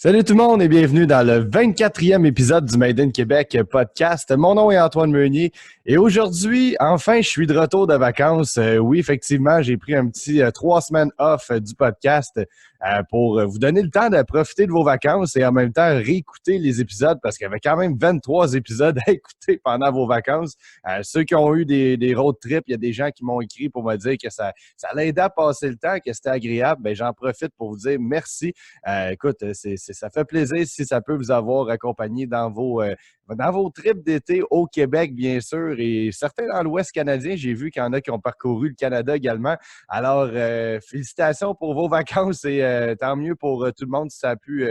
Salut tout le monde et bienvenue dans le 24e épisode du Made in Québec podcast. Mon nom est Antoine Meunier et aujourd'hui, enfin, je suis de retour de vacances. Oui, effectivement, j'ai pris un petit 3 semaines off du podcast pour vous donner le temps de profiter de vos vacances et en même temps réécouter les épisodes parce qu'il y avait quand même 23 épisodes à écouter pendant vos vacances. Ceux qui ont eu des road trips, il y a des gens qui m'ont écrit pour me dire que ça l'aidait à passer le temps, que c'était agréable. Ben, j'en profite pour vous dire merci. Écoute, ça fait plaisir si ça peut vous avoir accompagné dans vos trips d'été au Québec, bien sûr, et certains dans l'Ouest canadien. J'ai vu qu'il y en a qui ont parcouru le Canada également. Alors, félicitations pour vos vacances et tant mieux pour tout le monde si ça a pu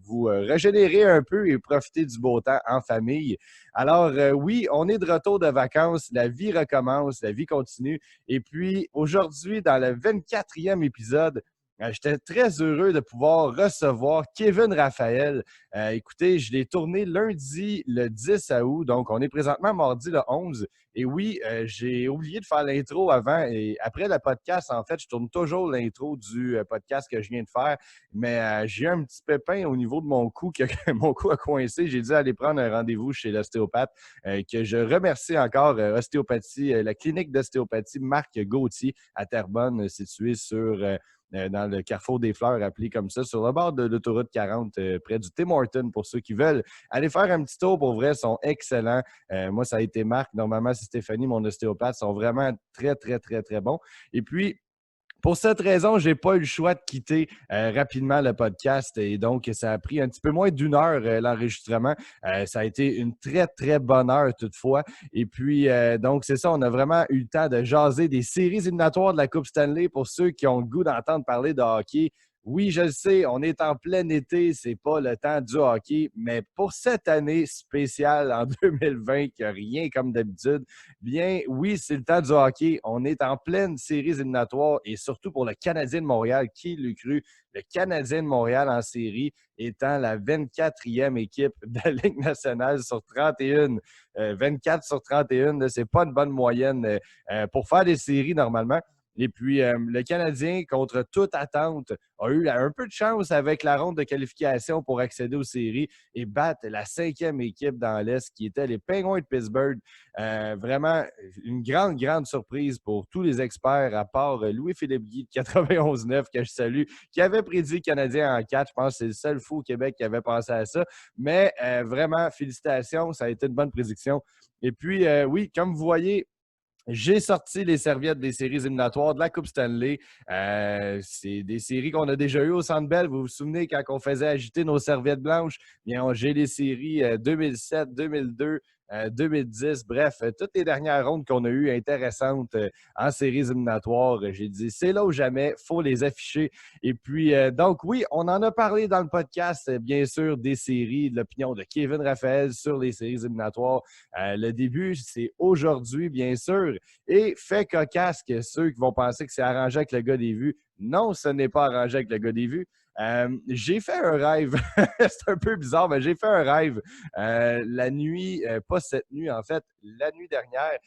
vous régénérer un peu et profiter du beau temps en famille. Alors, oui, on est de retour de vacances. La vie recommence, la vie continue. Et puis, aujourd'hui, dans le 24e épisode, j'étais très heureux de pouvoir recevoir Kevin Raphaël. Écoutez, je l'ai tourné lundi le 10 août, donc on est présentement mardi le 11. Et oui, j'ai oublié de faire l'intro avant et après le podcast, en fait, je tourne toujours l'intro du podcast que je viens de faire, mais j'ai eu un petit pépin au niveau de mon cou, que mon cou a coincé. J'ai dû aller prendre un rendez-vous chez l'ostéopathe, que je remercie encore, la clinique d'ostéopathie Marc Gauthier à Terrebonne, située dans le carrefour des Fleurs, appelé comme ça, sur le bord de l'autoroute 40, près du Tim Hortons, pour ceux qui veulent aller faire un petit tour. Pour vrai, ils sont excellents. Moi, ça a été Marc. Normalement, c'est Stéphanie, mon ostéopathe. Ils sont vraiment très, très, très, très bons. Et puis, pour cette raison, je n'ai pas eu le choix de quitter rapidement le podcast et donc ça a pris un petit peu moins d'une heure l'enregistrement. Ça a été une très, très bonne heure toutefois. Et puis, donc c'est ça, on a vraiment eu le temps de jaser des séries éliminatoires de la Coupe Stanley pour ceux qui ont le goût d'entendre parler de hockey. Oui, je le sais, on est en plein été, c'est pas le temps du hockey, mais pour cette année spéciale en 2020, qui n'a rien comme d'habitude, bien, oui, c'est le temps du hockey. On est en pleine série éliminatoire et surtout pour le Canadien de Montréal, qui l'a cru? Le Canadien de Montréal en série étant la 24e équipe de la Ligue nationale sur 31. 24 sur 31, c'est pas une bonne moyenne pour faire des séries normalement. Et puis, le Canadien, contre toute attente, a eu un peu de chance avec la ronde de qualification pour accéder aux séries et battre la 5e équipe dans l'Est, qui était les Penguins de Pittsburgh. Vraiment, une grande, grande surprise pour tous les experts, à part Louis-Philippe Guy de 91-9, que je salue, qui avait prédit le Canadien en 4. Je pense que c'est le seul fou au Québec qui avait pensé à ça. Mais vraiment, félicitations, ça a été une bonne prédiction. Et puis, oui, comme vous voyez, j'ai sorti les serviettes des séries éliminatoires de la Coupe Stanley. C'est des séries qu'on a déjà eues au Centre Bell. Vous vous souvenez quand on faisait agiter nos serviettes blanches? Bien, j'ai les séries 2007, 2002, 2010. Bref, toutes les dernières rondes qu'on a eues intéressantes en séries éliminatoires. J'ai dit, c'est là ou jamais, il faut les afficher. Et puis, donc oui, on en a parlé dans le podcast, bien sûr, des séries, de l'opinion de Kevin Raphaël sur les séries éliminatoires. Le début, c'est aujourd'hui, bien sûr. Et fait cocasse que ceux qui vont penser que c'est arrangé avec le gars des vues, non, ce n'est pas arrangé avec le gars des vues. J'ai fait un rêve, c'est un peu bizarre, mais j'ai fait un rêve la nuit, pas cette nuit en fait, la nuit dernière,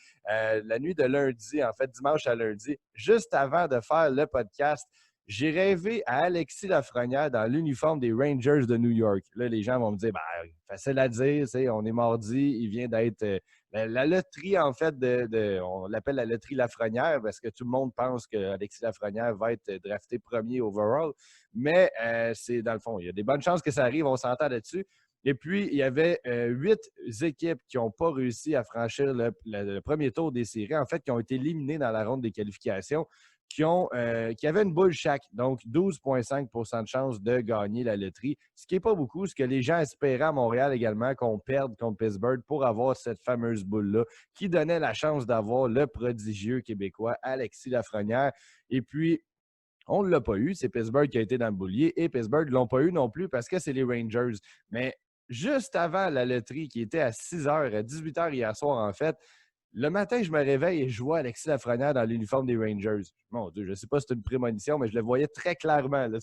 la nuit de lundi, en fait, dimanche à lundi, juste avant de faire le podcast. J'ai rêvé à Alexis Lafrenière dans l'uniforme des Rangers de New York. Là, les gens vont me dire, ben, facile à dire, on est mardi, il vient d'être la loterie, en fait, on l'appelle la loterie Lafrenière parce que tout le monde pense qu'Alexis Lafrenière va être drafté premier overall. Mais c'est dans le fond, il y a des bonnes chances que ça arrive, on s'entend là-dessus. Et puis, il y avait 8 équipes qui n'ont pas réussi à franchir le premier tour des séries, en fait, qui ont été éliminées dans la ronde des qualifications, qui avaient une boule chaque, donc 12,5 % de chance de gagner la loterie, ce qui n'est pas beaucoup, ce que les gens espéraient à Montréal également, qu'on perde contre Pittsburgh pour avoir cette fameuse boule-là, qui donnait la chance d'avoir le prodigieux québécois Alexis Lafrenière. Et puis, on ne l'a pas eu. C'est Pittsburgh qui a été dans le boulier et Pittsburgh ne l'ont pas eu non plus parce que c'est les Rangers. Mais juste avant la loterie qui était à 6 h, à 18 h hier soir, en fait, le matin, je me réveille et je vois Alexis Lafrenière dans l'uniforme des Rangers. Mon Dieu, je ne sais pas si c'est une prémonition, mais je le voyais très clairement. Là.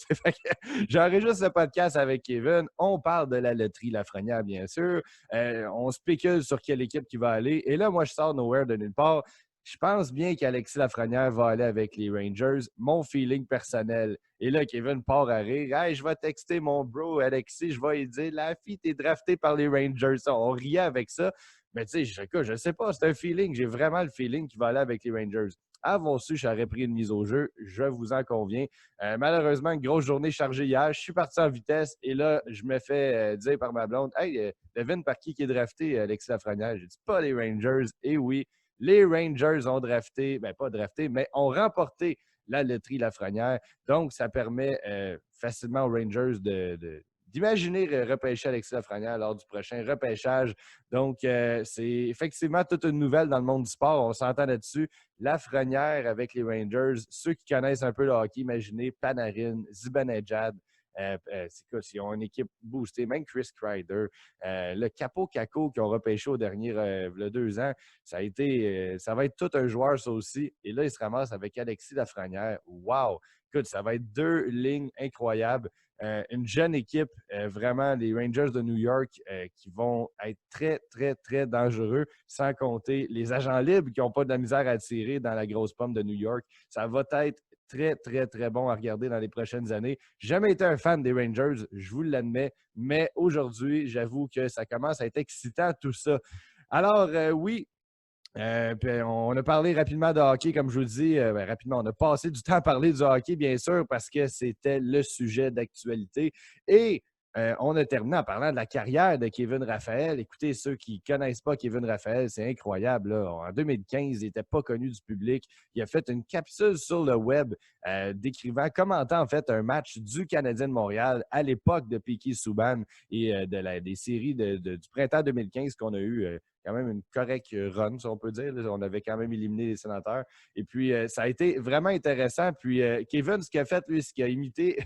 J'enregistre le podcast avec Kevin. On parle de la loterie Lafrenière, bien sûr. On spécule sur quelle équipe qui va aller. Et là, moi, je sors nowhere de nulle part. Je pense bien qu'Alexis Lafrenière va aller avec les Rangers. Mon feeling personnel. Et là, Kevin part à rire. Hey, je vais texter mon bro Alexis, je vais lui dire la fille, t'es drafté par les Rangers. On riait avec ça. Mais tu sais, je sais pas, c'est un feeling. J'ai vraiment le feeling qu'il va aller avec les Rangers. Avant su, j'aurais pris une mise au jeu. Je vous en conviens. Malheureusement, une grosse journée chargée hier. Je suis parti en vitesse et là, je me fais dire par ma blonde Hey, devine par qui est drafté Alexis Lafrenière. J'ai dit pas les Rangers. Et oui, les Rangers ont drafté, ben pas drafté, mais ont remporté la loterie Lafrenière. Donc, ça permet facilement aux Rangers d'imaginer repêcher Alexis Lafrenière lors du prochain repêchage. Donc, c'est effectivement toute une nouvelle dans le monde du sport. On s'entend là-dessus. Lafrenière avec les Rangers. Ceux qui connaissent un peu le hockey, imaginez Panarin, Zibanejad. C'est quoi, ils ont une équipe boostée, même Chris Kreider. Le Capo Caco qui ont repêché au dernier, le 2 ans, ça va être tout un joueur, ça aussi. Et là, il se ramasse avec Alexis Lafrenière. Wow! Écoute, ça va être deux lignes incroyables. Une jeune équipe, vraiment, les Rangers de New York, qui vont être très, très, très dangereux, sans compter les agents libres qui n'ont pas de la misère à tirer dans la grosse pomme de New York. Ça va être très, très, très bon à regarder dans les prochaines années. J'ai jamais été un fan des Rangers, je vous l'admets, mais aujourd'hui, j'avoue que ça commence à être excitant tout ça. Alors, oui, puis on a parlé rapidement de hockey, comme je vous dis. Rapidement, on a passé du temps à parler du hockey, bien sûr, parce que c'était le sujet d'actualité. Et on a terminé en parlant de la carrière de Kevin Raphaël. Écoutez, ceux qui ne connaissent pas Kevin Raphaël, c'est incroyable. Là. En 2015, il n'était pas connu du public. Il a fait une capsule sur le web commentant en fait un match du Canadien de Montréal à l'époque de Piquet Souban et des séries du printemps 2015 qu'on a eu. Quand même une correcte run, si on peut dire. On avait quand même éliminé les sénateurs. Et puis, ça a été vraiment intéressant. Puis, Kevin, ce qu'il a fait, lui, c'est qu'il a imité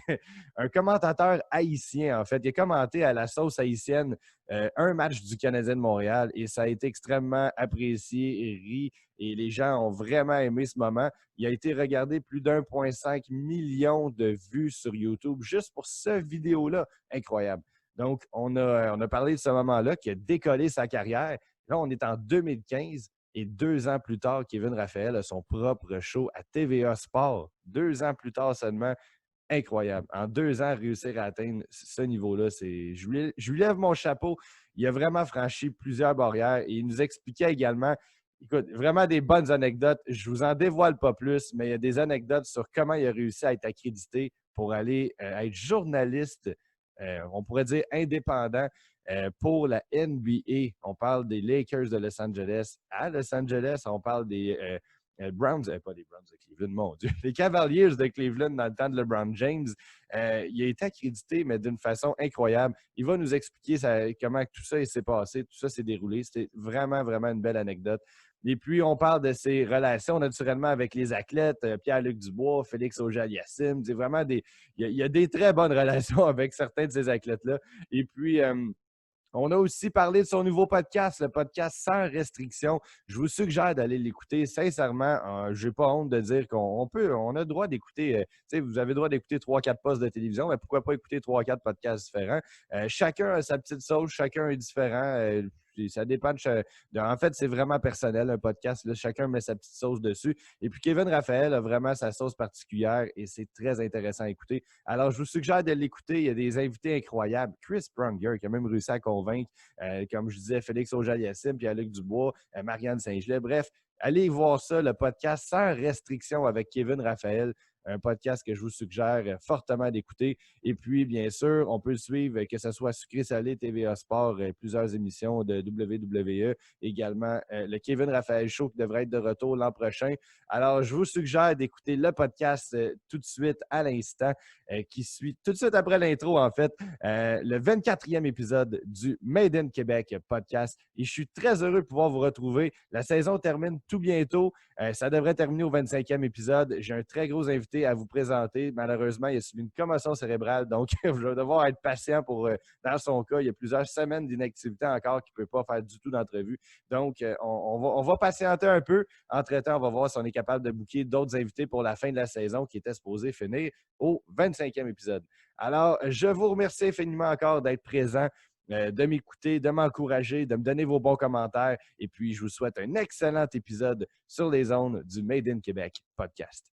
un commentateur haïtien, en fait. Il a commenté à la sauce haïtienne un match du Canadien de Montréal et ça a été extrêmement apprécié et ri. Et les gens ont vraiment aimé ce moment. Il a été regardé plus d'1,5 million de vues sur YouTube juste pour cette vidéo-là. Incroyable. Donc, on a parlé de ce moment-là qui a décollé sa carrière. Là, on est en 2015 et 2 ans plus tard, Kevin Raphaël a son propre show à TVA Sport. 2 ans plus tard seulement, incroyable. En 2 ans, réussir à atteindre ce niveau-là, je lui lève mon chapeau. Il a vraiment franchi plusieurs barrières et il nous expliquait également, écoute, vraiment des bonnes anecdotes. Je vous en dévoile pas plus, mais il y a des anecdotes sur comment il a réussi à être accrédité pour aller être journaliste, on pourrait dire indépendant pour la NBA. On parle des Lakers de Los Angeles. À Los Angeles, on parle des Browns, pas des Browns de Cleveland, mon Dieu, les Cavaliers de Cleveland dans le temps de LeBron James. Il a été accrédité, mais d'une façon incroyable. Il va nous expliquer comment tout ça s'est passé, tout ça s'est déroulé. C'était vraiment, vraiment une belle anecdote. Et puis, on parle de ses relations naturellement avec les athlètes, Pierre-Luc Dubois, Félix Auger-Aliassime. C'est vraiment il y a des très bonnes relations avec certains de ces athlètes-là. Et puis, on a aussi parlé de son nouveau podcast, le podcast Sans restriction. Je vous suggère d'aller l'écouter. Sincèrement, je n'ai pas honte de dire on a le droit d'écouter, vous avez le droit d'écouter 3-4 postes de télévision, mais pourquoi pas écouter 3-4 podcasts différents? Chacun a sa petite sauce, chacun est différent. Ça dépend en fait, c'est vraiment personnel, un podcast. Là, chacun met sa petite sauce dessus. Et puis, Kevin Raphaël a vraiment sa sauce particulière et c'est très intéressant à écouter. Alors, je vous suggère de l'écouter. Il y a des invités incroyables. Chris Pronger, qui a même réussi à convaincre, comme je disais, Félix Auger-Aliassime, Pierre-Luc Dubois, Marianne Saint-Gelais. Bref, allez voir ça, le podcast Sans restriction avec Kevin Raphaël. Un podcast que je vous suggère fortement d'écouter. Et puis, bien sûr, on peut le suivre, que ce soit Sucré Salé, TVA Sport, plusieurs émissions de WWE, également le Kevin Raphaël Show qui devrait être de retour l'an prochain. Alors, je vous suggère d'écouter le podcast tout de suite à l'instant, qui suit tout de suite après l'intro, en fait, le 24e épisode du Made in Québec podcast. Et je suis très heureux de pouvoir vous retrouver. La saison termine tout bientôt. Ça devrait terminer au 25e épisode. J'ai un très gros invité à vous présenter. Malheureusement, il a subi une commotion cérébrale, donc je vais devoir être patient pour, dans son cas, il y a plusieurs semaines d'inactivité encore qu'il ne peut pas faire du tout d'entrevue. Donc, on va patienter un peu. Entre-temps, on va voir si on est capable de booker d'autres invités pour la fin de la saison qui était supposée finir au 25e épisode. Alors, je vous remercie infiniment encore d'être présent. de m'écouter, de m'encourager, de me donner vos bons commentaires. Et puis, je vous souhaite un excellent épisode sur les ondes du Made in Québec podcast.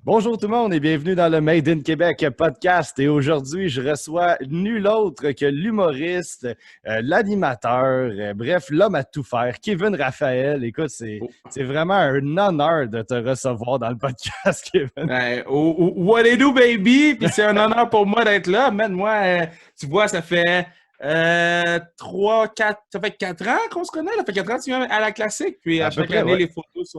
Bonjour tout le monde et bienvenue dans le Made in Québec podcast. Et aujourd'hui, je reçois nul autre que l'humoriste, l'animateur, bref, l'homme à tout faire, Kevin Raphaël. Écoute, c'est vraiment un honneur de te recevoir dans le podcast, Kevin. What it do, baby? Puis c'est un honneur pour moi d'être là. Man, moi, tu vois, ça fait 4 ans qu'on se connaît. Ça fait 4 ans que tu viens à la classique. Puis à chaque année, les photos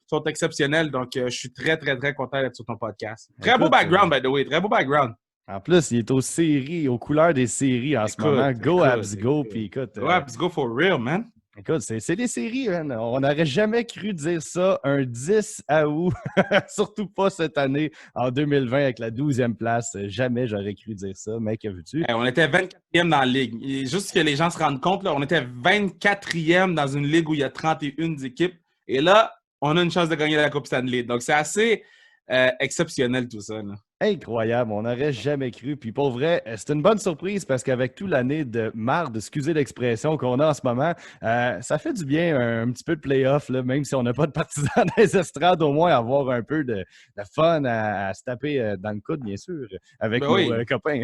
sont exceptionnelles. Donc, je suis très, très, très content d'être sur ton podcast. Très beau background, by the way. Très beau background. En plus, il est aux couleurs des séries en ce moment. Go Abs Go. Puis écoute. Go Abs Go for real, man. Écoute, c'est des séries, man. On n'aurait jamais cru dire ça un 10 août, surtout pas cette année, en 2020, avec la 12e place. Jamais j'aurais cru dire ça, mais que veux-tu? On était 24e dans la ligue. Et juste que les gens se rendent compte, là, on était 24e dans une ligue où il y a 31 équipes. Et là, on a une chance de gagner la Coupe Stanley. Donc, c'est assez exceptionnel tout ça, là. Incroyable, on n'aurait jamais cru. Puis pour vrai, c'est une bonne surprise parce qu'avec toute l'année de marde, excusez l'expression qu'on a en ce moment, ça fait du bien un petit peu de play-off, là, même si on n'a pas de partisans dans les estrades, au moins avoir un peu de fun à se taper dans le coude, bien sûr, avec nos copains.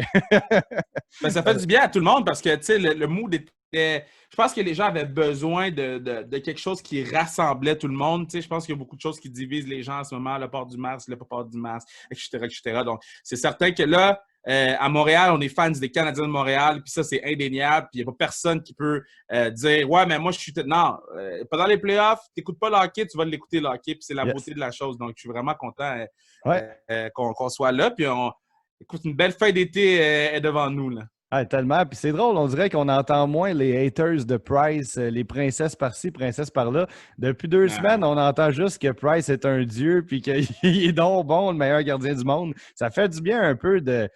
Ça fait du bien à tout le monde parce que, tu sais, le mood était... Je pense que les gens avaient besoin de quelque chose qui rassemblait tout le monde. Tu sais, je pense qu'il y a beaucoup de choses qui divisent les gens en ce moment, le port du masque, le pas port du masque, etc., etc. Donc, c'est certain que là, à Montréal, on est fans des Canadiens de Montréal, puis ça, c'est indéniable. Puis il n'y a pas personne qui peut dire « Ouais, mais moi, je suis... » Non, pendant les playoffs, tu n'écoutes pas le hockey, tu vas l'écouter le hockey, puis c'est la beauté de la chose. Donc, je suis vraiment content qu'on soit là. Puis, écoute, une belle feuille d'été est devant nous, là. Ah, tellement. Puis c'est drôle, on dirait qu'on entend moins les haters de Price, les princesses par-ci, princesses par-là. Depuis 2 semaines, on entend juste que Price est un dieu puis qu'il est donc bon, le meilleur gardien du monde. Ça fait du bien un peu de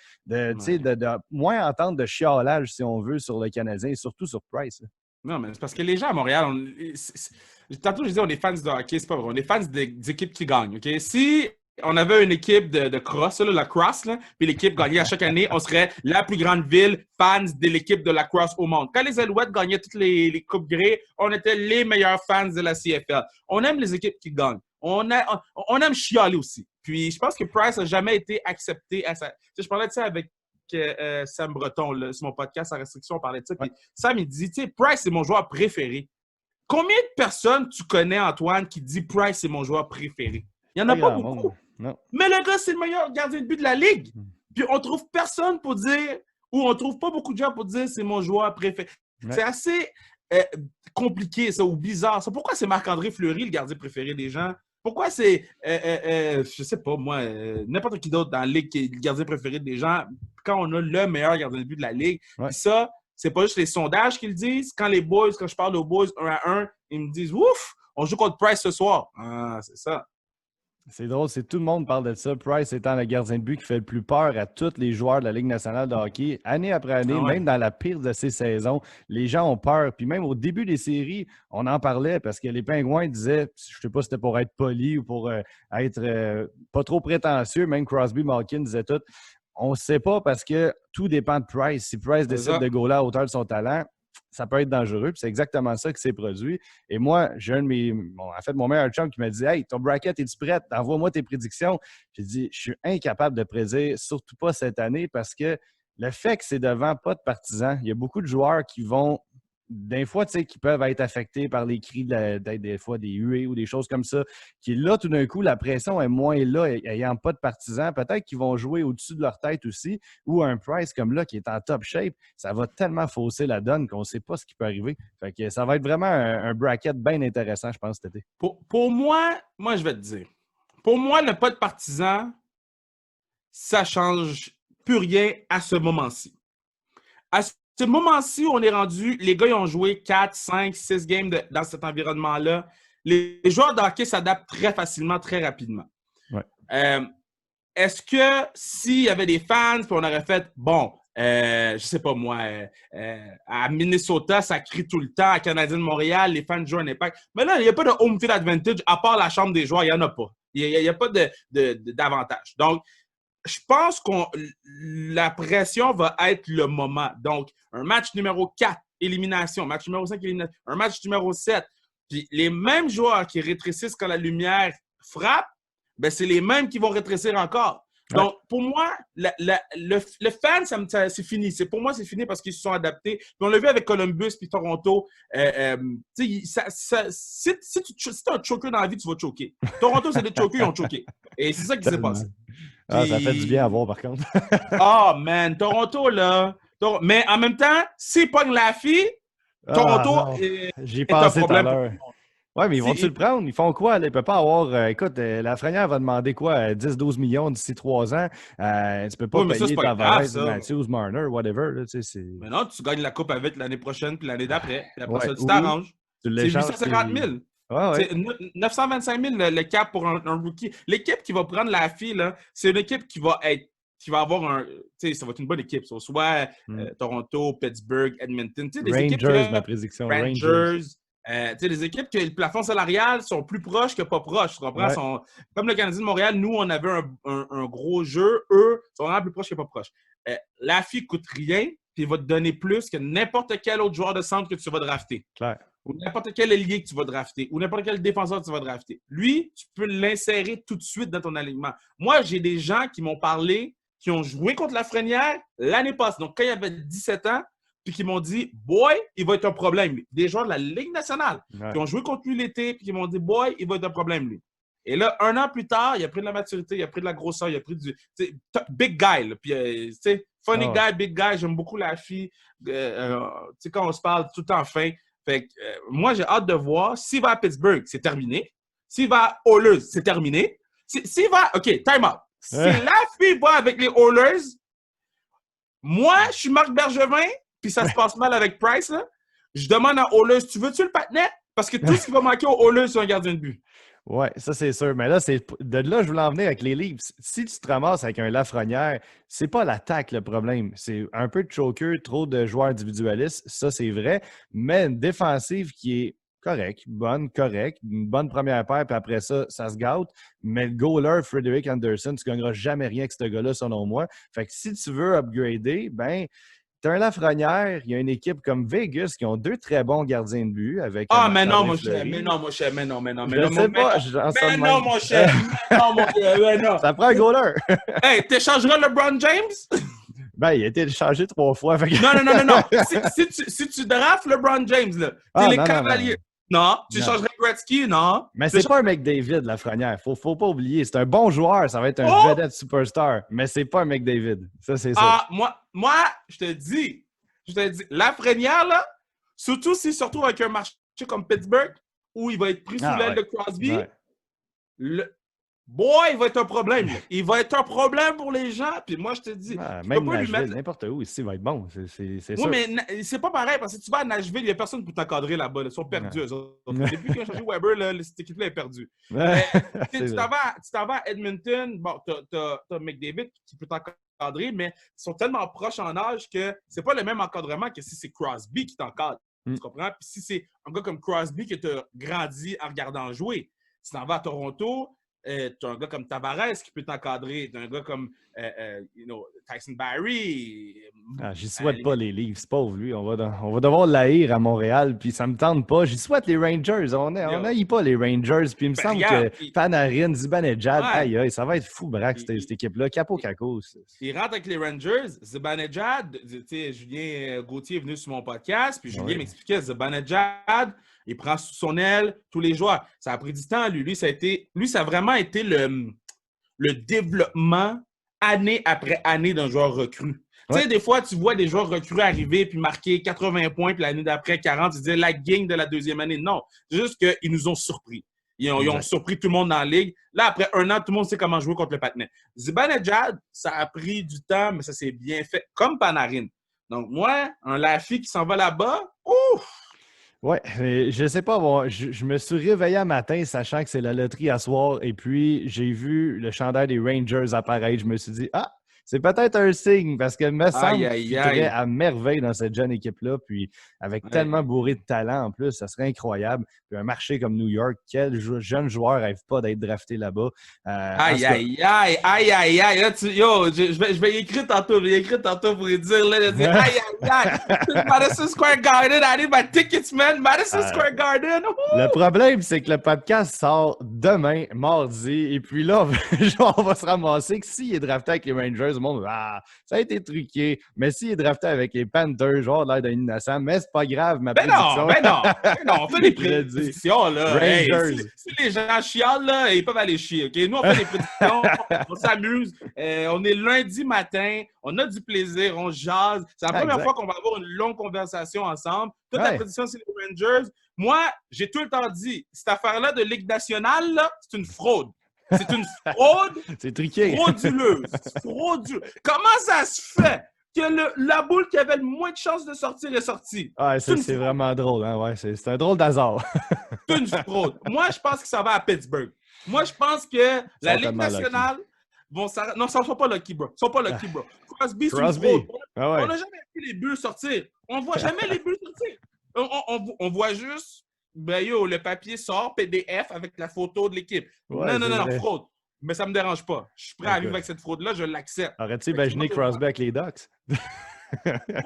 moins entendre de chiolage, si on veut, sur le Canadien et surtout sur Price. Non, mais c'est parce que les gens à Montréal, tantôt je disais on est fans de hockey, c'est pas vrai. On est fans d'équipes qui gagnent, OK? Si on avait une équipe de cross, là, la cross, là, puis l'équipe gagnait à chaque année, on serait la plus grande ville fans de l'équipe de la cross au monde. Quand les Alouettes gagnaient toutes les Coupes Grey, on était les meilleurs fans de la CFL. On aime les équipes qui gagnent. On aime chialer aussi. Puis je pense que Price n'a jamais été accepté à ça. Je parlais de ça avec Sam Breton, là, sur mon podcast à restriction, on parlait de ça. Puis Sam, il dit, tu sais, Price, c'est mon joueur préféré. Combien de personnes tu connais, Antoine, qui dit Price, c'est mon joueur préféré? Il n'y en a pas beaucoup. Non. Mais le gars, c'est le meilleur gardien de but de la Ligue. Puis on trouve personne pour dire, ou on trouve pas beaucoup de gens pour dire c'est mon joueur préféré. Ouais. C'est assez compliqué, ça, ou bizarre. Ça. Pourquoi c'est Marc-André Fleury, le gardien préféré des gens? Pourquoi c'est, je sais pas, moi, n'importe qui d'autre dans la Ligue qui est le gardien préféré des gens, quand on a le meilleur gardien de but de la Ligue? Puis ça, c'est pas juste les sondages qui le disent. Quand je parle aux boys 1-1, ils me disent, ouf, on joue contre Price ce soir. Ah, c'est ça. C'est drôle, tout le monde parle de ça. Price étant le gardien de but qui fait le plus peur à tous les joueurs de la Ligue nationale de hockey. Année après année, même dans la pire de ces saisons, les gens ont peur. Puis même au début des séries, on en parlait parce que les Pingouins disaient, je ne sais pas si c'était pour être poli ou pour être pas trop prétentieux, même Crosby, Malkin disaient tout. On ne sait pas parce que tout dépend de Price. Si Price décide de goaler à hauteur de son talent, ça peut être dangereux. Puis c'est exactement ça qui s'est produit. Et moi, j'ai un de mes... mon meilleur chum qui m'a dit « Hey, ton bracket, es-tu prête? Envoie-moi tes prédictions. » J'ai dit « Je suis incapable de prédire, surtout pas cette année, parce que le fait que c'est devant pas de partisans, il y a beaucoup de joueurs qui vont... Des fois, tu sais, qui peuvent être affectés par les cris, des fois des huées ou des choses comme ça, qui là, tout d'un coup, la pression est moins là, ayant pas de partisans. Peut-être qu'ils vont jouer au-dessus de leur tête aussi, ou un Price comme là, qui est en top shape, ça va tellement fausser la donne qu'on ne sait pas ce qui peut arriver. Fait que ça va être vraiment un bracket bien intéressant, je pense, cet été. Pour moi, je vais te dire, pour moi, le pas de partisans, ça change plus rien à ce moment-ci. À ce moment-ci, on est rendu, les gars, ils ont joué 4, 5, 6 games dans cet environnement-là. Les joueurs de hockey s'adaptent très facilement, très rapidement. Ouais. Est-ce que s'il y avait des fans, puis on aurait fait, bon, je sais pas moi, à Minnesota, ça crie tout le temps. À Canadien de Montréal, les fans jouent un impact. Mais là, il n'y a pas de home field advantage, à part la chambre des joueurs, il n'y en a pas. Il n'y a pas d'avantage. Donc, je pense que la pression va être le moment. Donc, un match numéro 4, élimination. Match numéro 5, élimination. Un match numéro 7. Puis les mêmes joueurs qui rétrécissent quand la lumière frappe, ben c'est les mêmes qui vont rétrécir encore. Donc, pour moi, le fan, c'est fini. Pour moi, c'est fini parce qu'ils se sont adaptés. Puis on l'a vu avec Columbus puis Toronto. Si tu as un choker dans la vie, tu vas choker. Toronto, c'est des chokers, ils ont choqué. Et c'est ça qui s'est passé. Ah, ça fait du bien à voir, par contre. Oh, man, Toronto, là. Mais en même temps, s'ils pognent la fille, Toronto J'y pensé tout à l'heure. Oui, mais ils vont-tu le prendre? Ils font quoi? Là? Ils ne peuvent pas avoir... écoute, Lafrenière va demander quoi? 10-12 millions d'ici 3 ans. Tu ne peux pas payer Tavares, Matthews, Marner, whatever. Là, mais non, tu gagnes la coupe avec l'année prochaine puis l'année d'après. Puis après ça, tu t'arranges. C'est 850 000. Ouais. 925 000 le cap pour un rookie. L'équipe qui va prendre la fille, c'est une équipe qui va avoir un. Ça va être une bonne équipe. Soit Toronto, Pittsburgh, Edmonton. Rangers, ma prédiction. Rangers. Les équipes que le plafond salarial sont plus proches que pas proches. Tu comprends? Comme le Canadien de Montréal, nous, on avait un gros jeu. Eux sont vraiment plus proches que pas proches. La fille coûte rien, puis il va te donner plus que n'importe quel autre joueur de centre que tu vas drafter. Claire. Ou n'importe quel ailier que tu vas drafter, ou n'importe quel défenseur que tu vas drafter. Lui, tu peux l'insérer tout de suite dans ton alignement. Moi, j'ai des gens qui m'ont parlé, qui ont joué contre Lafrenière l'année passée, donc quand il avait 17 ans, puis qui m'ont dit « Boy, il va être un problème, lui. » Des joueurs de la Ligue nationale qui ont joué contre lui l'été, puis qui m'ont dit « Boy, il va être un problème, lui. » Et là, 1 an plus tard, il a pris de la maturité, il a pris de la grosseur, il a pris du... Big guy, là. Puis, funny guy, big guy, j'aime beaucoup la fille. Quand on se parle, tout en fin. Fait que, moi, j'ai hâte de voir. S'il va à Pittsburgh, c'est terminé. S'il va à Oilers, c'est terminé. S'il va... OK, time out. Si la fille va avec les Oilers, moi, je suis Marc Bergevin, puis ça se passe mal avec Price, là. Je demande à Oilers, tu veux-tu le patinet? Parce que tout ce qui va manquer aux Oilers, c'est un gardien de but. Oui, ça c'est sûr. Mais là, de là, je voulais en venir avec les Leafs. Si tu te ramasses avec un Lafrenière, c'est pas l'attaque le problème. C'est un peu de choker, trop de joueurs individualistes. Ça, c'est vrai. Mais une défensive qui est correcte, une bonne première paire, puis après ça, ça se gâte. Mais le goaler, Frederick Anderson, tu ne gagneras jamais rien avec ce gars-là, selon moi. Fait que si tu veux upgrader, ben t'as un Lafrenière, il y a une équipe comme Vegas qui ont 2 très bons gardiens de but avec. Mais non, mon cher. Mais non, mon cher. Mais non. Mais non, mon cher. Ça prend un goaler. Hey, t'échangeras LeBron James? Ben, il a été échangé 3 fois. Fait que... Non. Si tu drafts LeBron James, là, t'es les Cavaliers. Non, tu changerais Gretzky, non. Mais c'est pas un McDavid, Lafrenière. Faut pas oublier. C'est un bon joueur. Ça va être un vedette superstar. Mais c'est pas un McDavid. Ça, c'est ça. Ah, moi, je te dis, Lafrenière, là, surtout s'il se retrouve avec un marché comme Pittsburgh, où il va être pris sous l'aile de Crosby, il va être un problème. Il va être un problème pour les gens. Puis moi, je te dis... même Nashville, n'importe où, ici, il va être bon. C'est sûr. Oui, mais c'est pas pareil, parce que tu vas à Nashville, il n'y a personne pour t'encadrer là-bas. Ils sont perdus, eux autres. Depuis qu'ils ont changé Weber, là, cette équipe-là est perdue. Tu t'en vas à Edmonton, bon, t'as McDavid qui peut t'encadrer, mais ils sont tellement proches en âge que c'est pas le même encadrement que si c'est Crosby qui t'encadre. Tu comprends? Puis si c'est un gars comme Crosby que tu as grandi en regardant jouer, tu t'en vas à Toronto... tu as un gars comme Tavares qui peut t'encadrer. Tu as un gars comme Tyson Barrie. J'y souhaite pas les Leafs, pauvre lui. On va devoir l'haïr à Montréal, puis ça me tente pas. J'y souhaite les Rangers. On n'haït pas les Rangers. Puis il me semble que Panarin, Zibanejad, aïe, ça va être fou, braque, cette équipe-là. Capo caco. Il rentre avec les Rangers. Zibanejad, Julien Gauthier est venu sur mon podcast, puis Julien m'expliquait Zibanejad, il prend sous son aile tous les joueurs. Ça a pris du temps, lui. Ça a vraiment été le développement année après année d'un joueur recru. Tu sais, des fois, tu vois des joueurs recrues arriver puis marquer 80 points, puis l'année d'après 40, tu dis la gang de la deuxième année. Non, c'est juste qu'ils nous ont surpris. Ils ont surpris tout le monde dans la ligue. Là, après 1 an, tout le monde sait comment jouer contre le patinet. Zibanejad, ça a pris du temps, mais ça s'est bien fait, comme Panarin. Donc, moi, un Laffy qui s'en va là-bas, ouf! Oui, je sais pas. Bon, je me suis réveillé un matin sachant que c'est la loterie à soir et puis j'ai vu le chandail des Rangers apparaître. Je me suis dit, c'est peut-être un signe parce que me semble Aïe, qu'il aïe, fitterait aïe. à merveille dans cette jeune équipe-là. Puis avec Ouais. tellement bourré de talent en plus, ça serait incroyable. Puis un marché comme New York, quel jeune joueur rêve pas d'être drafté là-bas? En Aïe, tout cas, aïe, aïe, aïe, aïe, aïe. Là, yo, je vais y écrire tantôt. Je vais y écrire tantôt pour lui dire, là, je vais dire, aïe, aïe, aïe. Madison Square Garden, I need my tickets, man. Madison euh, Square Garden. le problème, c'est que le podcast sort demain, mardi, et puis là, on va se ramasser que s'il est drafté avec les Rangers, le monde ça a été truqué. Mais s'il est drafté avec les Panthers, genre l'air d'un innocent, mais c'est pas grave, ma prédiction. Ben non, on fait des Je le dis. prédictions, là. Hey, Rangers. si les gens chialent, là, ils peuvent aller chier, OK? Nous, on fait des prédictions, on s'amuse. On est lundi matin, on a du plaisir, on jase. C'est la première fois qu'on va avoir une longue conversation ensemble. Toute la prédiction, c'est les Rangers. Moi, j'ai tout le temps dit, cette affaire-là de Ligue nationale, là, c'est une fraude. C'est une fraude. C'est truqué. Frauduleuse. Comment ça se fait que la boule qui avait le moins de chances de sortir est sortie? Ouais, c'est vraiment drôle. Hein? Ouais, c'est un drôle d'hasard. C'est une fraude. Moi, je pense que ça va à Pittsburgh. Moi, je pense que la Ligue nationale vont s'arrêter. Non, ça ne sont pas lucky, bro. Ils ne sont pas lucky, bro. Crosby, c'est une fraude. On n'a jamais vu les buts sortir. On ne voit jamais les buts sortir. On voit juste, ben yo, le papier sort, PDF avec la photo de l'équipe. Ouais, non, fraude. Mais ça ne me dérange pas. Je suis prêt à vivre avec cette fraude-là, je l'accepte. Aurais-tu imaginé Crosby avec les Ducks?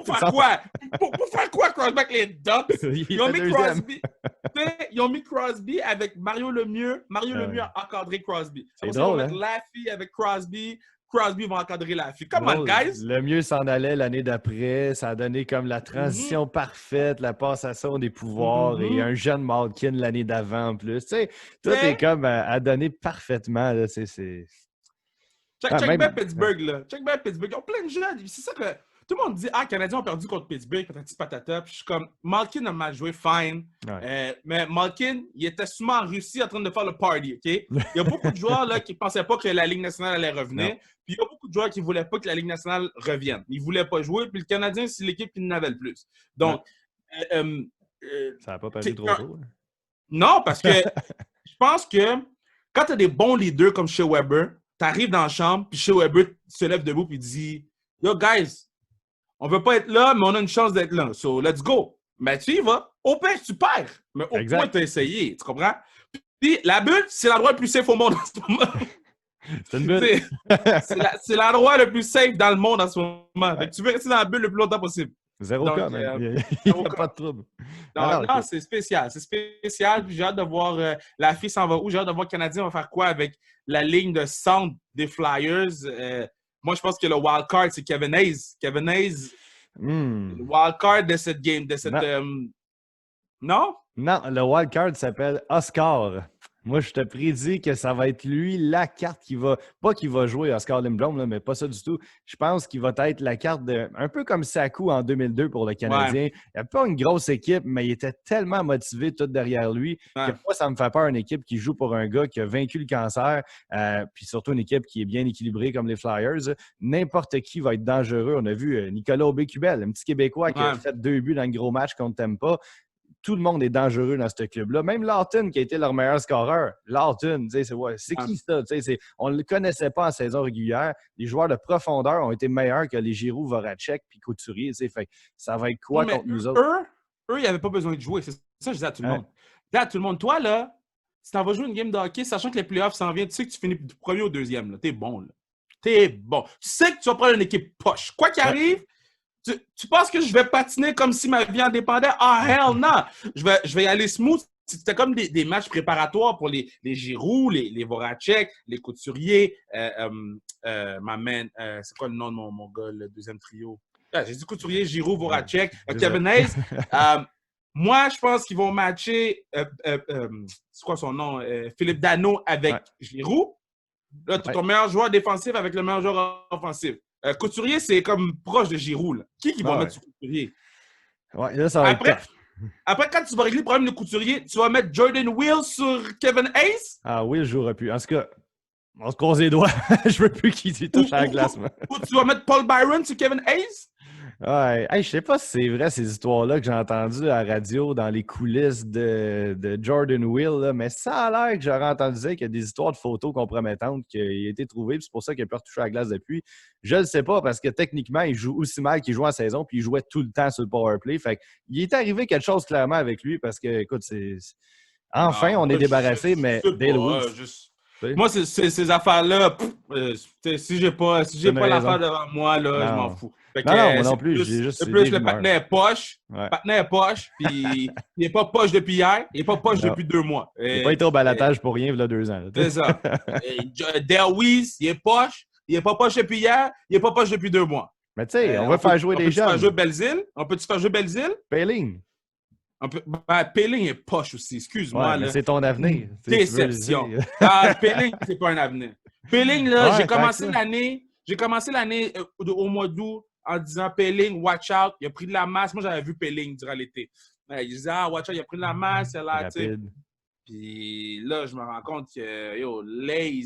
Pour faire quoi? Pour faire quoi, Crosby avec les Ducks? Ils ont mis Crosby avec Mario Lemieux. Mario Lemieux a encadré Crosby. C'est drôle, avec Laffy, avec Crosby. Crosby va encadrer Laffy. Come on, guys! Lemieux s'en allait l'année d'après. Ça a donné comme la transition parfaite, la passation des pouvoirs et un jeune Malkin l'année d'avant en plus. Tu sais, tout est comme à donner parfaitement. Là, check bien Pittsburgh, là. Check bien Pittsburgh. Ils ont plein de jeunes. C'est ça que tout le monde dit, les Canadiens ont perdu contre Pittsburgh, patati patata. Puis je suis comme, Malkin a mal joué, fine. Ouais. Mais Malkin, il était souvent en Russie en train de faire le party, OK? Il y a beaucoup de joueurs là, qui ne pensaient pas que la Ligue nationale allait revenir. Puis il y a beaucoup de joueurs qui ne voulaient pas que la Ligue nationale revienne. Ils ne voulaient pas jouer. Puis le Canadien, c'est l'équipe qui n'avait le plus. Donc, ça n'a pas passé trop tôt. Hein? Non, parce que je pense que quand tu as des bons leaders comme Shea Weber, tu arrives dans la chambre, puis Shea Weber se lève debout et dit « Yo, guys, on ne veut pas être là, mais on a une chance d'être là. So, let's go. » Ben, tu y vas. Au pire, tu perds. Mais au moins, tu as essayé. Tu comprends? Puis, la bulle, c'est l'endroit le plus safe au monde en ce moment. C'est une bulle. C'est l'endroit le plus safe dans le monde en ce moment. Fait que tu veux rester dans la bulle le plus longtemps possible. Zéro cas, même. Il n'y a pas de trouble. Non, c'est spécial. C'est spécial. Puis j'ai hâte de voir la fille s'en va où. J'ai hâte de voir le Canadien va faire quoi avec la ligne de centre des Flyers. Moi, je pense que le wild card, c'est Kevin Hayes. Kevin Hayes, le wild card de cette game. Non? Non, le wild card s'appelle Oscar. Moi, je te prédis que ça va être lui, la carte qui va... Pas qu'il va jouer Oscar Lindblom, là, mais pas ça du tout. Je pense qu'il va être la carte de... Un peu comme Sakou en 2002 pour le Canadien. Il n'y a pas une grosse équipe, mais il était tellement motivé tout derrière lui que moi, ça me fait peur une équipe qui joue pour un gars qui a vaincu le cancer, puis surtout une équipe qui est bien équilibrée comme les Flyers. N'importe qui va être dangereux. On a vu Nicolas Aubé-Kubel, un petit Québécois qui a fait 2 buts dans le gros match contre Tampa. Tout le monde est dangereux dans ce club-là. Même Lawton, qui a été leur meilleur scoreur. Lawton, c'est qui ça? On ne le connaissait pas en saison régulière. Les joueurs de profondeur ont été meilleurs que les Giroux, Voracek puis Couturier. Fait, ça va être quoi contre nous autres? Eux, ils n'avaient pas besoin de jouer. C'est ça que je disais à tout le monde. Je disais à tout le monde, toi, là, si tu en vas jouer une game de hockey, sachant que les playoffs s'en viennent, tu sais que tu finis du premier au deuxième. T'es bon. T'es bon. Tu sais que tu vas prendre une équipe poche. Quoi qu'il arrive, tu penses que je vais patiner comme si ma vie en dépendait? Ah, hell non! Je vais y aller smooth. C'était comme des matchs préparatoires pour les Giroux, les Voracek, les Couturier, ma man, c'est quoi le nom de mon gars, le deuxième trio? J'ai dit Couturier, Giroux, Voracek, Kevin Hayes. Moi, je pense qu'ils vont matcher, c'est quoi son nom? Philippe Danault avec Giroux. Là, tu ton meilleur joueur défensif avec le meilleur joueur offensif. Couturier, c'est comme proche de Giroux. Là. Qui va mettre sur Couturier? Ouais, là, ça va après, quand tu vas régler le problème de Couturier, tu vas mettre Jordan Will sur Kevin Hayes? Ah, Will ne jouera plus. En tout cas, on se croise les doigts. Je veux plus qu'il touche à la glace. Ou tu vas mettre Paul Byron sur Kevin Hayes? Ouais. Hey, je sais pas si c'est vrai ces histoires-là que j'ai entendues à la radio dans les coulisses de Jordan Will, là, mais ça a l'air que j'aurais entendu dire qu'il y a des histoires de photos compromettantes qui ont été trouvées, puis c'est pour ça qu'il n'a pas retouché à la glace depuis. Je ne sais pas parce que techniquement, il joue aussi mal qu'il jouait en saison, puis il jouait tout le temps sur le power play. Fait qu'il est arrivé quelque chose clairement avec lui parce que, écoute, enfin, Non, on est débarrassé, je mais sais Dale pas. Wills, tu sais, Moi, ces affaires-là, si j'ai pas, si c'est j'ai une pas l'affaire raison. devant moi, là, je m'en Non. fou. Fait que Non, non, moi non c'est plus, j'ai plus, juste c'est c'est des plus le rumeurs. patinet est poche. Ouais. Patinet est poche, puis il est pas poche depuis hier, il est pas poche Non. depuis 2 mois. Il n'a pas été au balatage pour rien, il y a 2 ans. Là, C'est ça. Dale Weiss, il est poche, il est pas poche depuis hier, il est pas poche depuis 2 mois. Mais tu sais, on On va peut, faire jouer on des peut-tu faire jouer jeunes. Belzile? On peut-tu faire jouer Belzile? Payling. Peeling est poche aussi, Ouais, excuse-moi. mais Là. c'est ton avenir. Tu veux le Déception. dire. Ah, Peeling, c'est pas un avenir. Peeling, là, Ouais, tant que ça. j'ai commencé l'année au mois d'août en disant Peeling, watch out, il a pris de la masse. Moi, j'avais vu Peeling durant l'été. Je disais, watch out, il a pris de la masse, il a l'air, tu sais. Rapide. Puis là, je me rends compte que, yo, Ouais.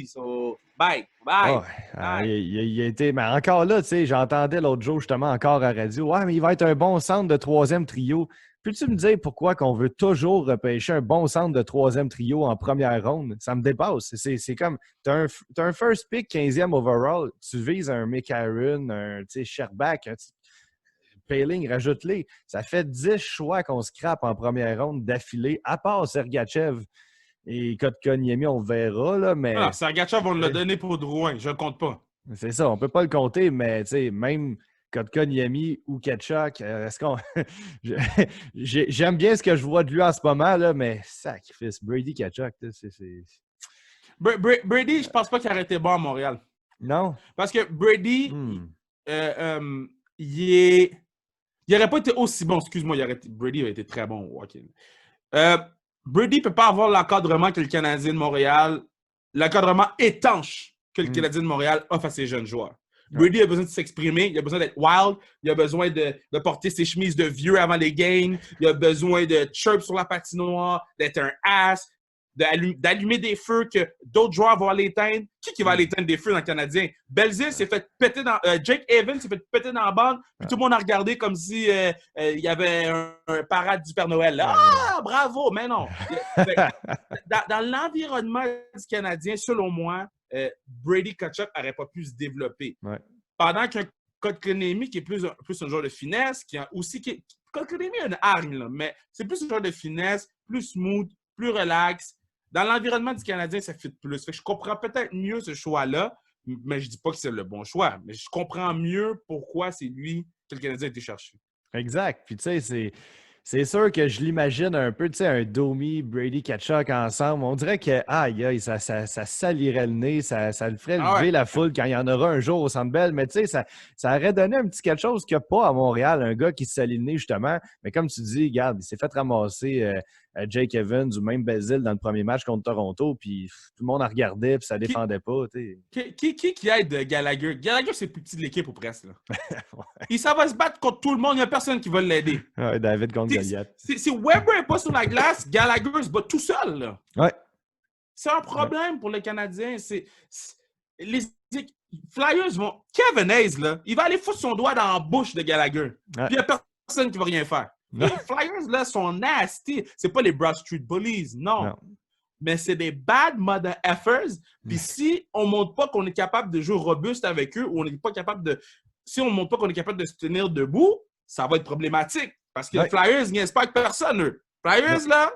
So, bye. Ouais. Il a été. Mais encore là, tu sais, j'entendais l'autre jour justement encore à la radio. Ouais, mais il va être un bon centre de troisième trio. Peux-tu me dire pourquoi qu'on veut toujours repêcher un bon centre de troisième trio en première ronde? Ça me dépasse. C'est comme, t'as un first pick 15e overall, tu vises un McCarron, un Sherbak, Payling, rajoute-les. Ça fait 10 choix qu'on scrape en première ronde d'affilée, à part Sergachev et Kotkaniemi, on verra, là, mais Alors, Sergachev, on l'a donné pour Drouin, je ne compte pas. c'est ça, on ne peut pas le compter, mais même Kotkaniemi ou Ketchuk, est-ce qu'on. J'aime bien ce que je vois de lui en ce moment, là, mais sacrifice, Brady Ketchuk, c'est. Brady, je pense pas qu'il aurait été bon à Montréal. Non? Parce que Brady, il n'aurait pas été aussi bon. Excuse-moi, Brady a été très bon au hockey. Brady ne peut pas avoir l'encadrement que le Canadien de Montréal, l'encadrement étanche que le Canadien de Montréal offre à ses jeunes joueurs. Brady a besoin de s'exprimer, il a besoin d'être wild, il a besoin de porter ses chemises de vieux avant les games, il a besoin de chirp sur la patinoire, d'être un ass, d'allumer des feux que d'autres joueurs vont aller éteindre. Qui va aller éteindre des feux dans le Canadien? Belzile s'est fait péter dans... Jake Evans s'est fait péter dans la bande, puis tout le monde a regardé comme si il y avait un parade du Père Noël. Là. Ah, bravo! Mais non! Dans l'environnement du Canadien, selon moi, Brady Tkachuk n'aurait pas pu se développer. Ouais. Pendant qu'un Kotkaniemi qui est plus un joueur de finesse, qui a aussi... Kotkaniemi a une hargne, là, mais c'est plus un joueur de finesse, plus smooth, plus relax. Dans l'environnement du Canadien, ça fit plus. Fait que je comprends peut-être mieux ce choix-là, mais je ne dis pas que c'est le bon choix. Mais je comprends mieux pourquoi c'est lui que le Canadien a été cherché. Exact. Puis tu sais, c'est sûr que je l'imagine un peu, tu sais, un Domi, Brady, Tkachuk ensemble. On dirait que, aïe, ça salirait le nez, ça le ferait lever la foule quand il y en aura un jour au Centre Bell. Mais tu sais, ça aurait donné un petit quelque chose qu'il n'y a pas à Montréal, un gars qui se salit le nez, justement. Mais comme tu dis, regarde, il s'est fait ramasser Jake Evans ou même Belzile dans le premier match contre Toronto, puis tout le monde en regardait, puis ça défendait pas. Qui aide Gallagher? Gallagher, c'est le plus petit de l'équipe ou presque. Là. Il s'en va se battre contre tout le monde, il n'y a personne qui va l'aider. Ouais, David contre Goliath. Si Weber n'est pas sur la glace, Gallagher se bat tout seul. Là. Ouais. C'est un problème pour les Canadiens. Les Flyers vont... Kevin Hayes, là, il va aller foutre son doigt dans la bouche de Gallagher. Ouais. Puis il n'y a personne qui va rien faire. Les Flyers, là, sont nasty. C'est pas les Broad Street Bullies, non. Mais c'est des bad mother effers. Puis si on ne montre pas qu'on est capable de jouer robuste avec eux, ou on n'est pas capable de... Si on ne montre pas qu'on est capable de se tenir debout, ça va être problématique. Parce que les Flyers niaisent pas avec personne, eux. Flyers, là...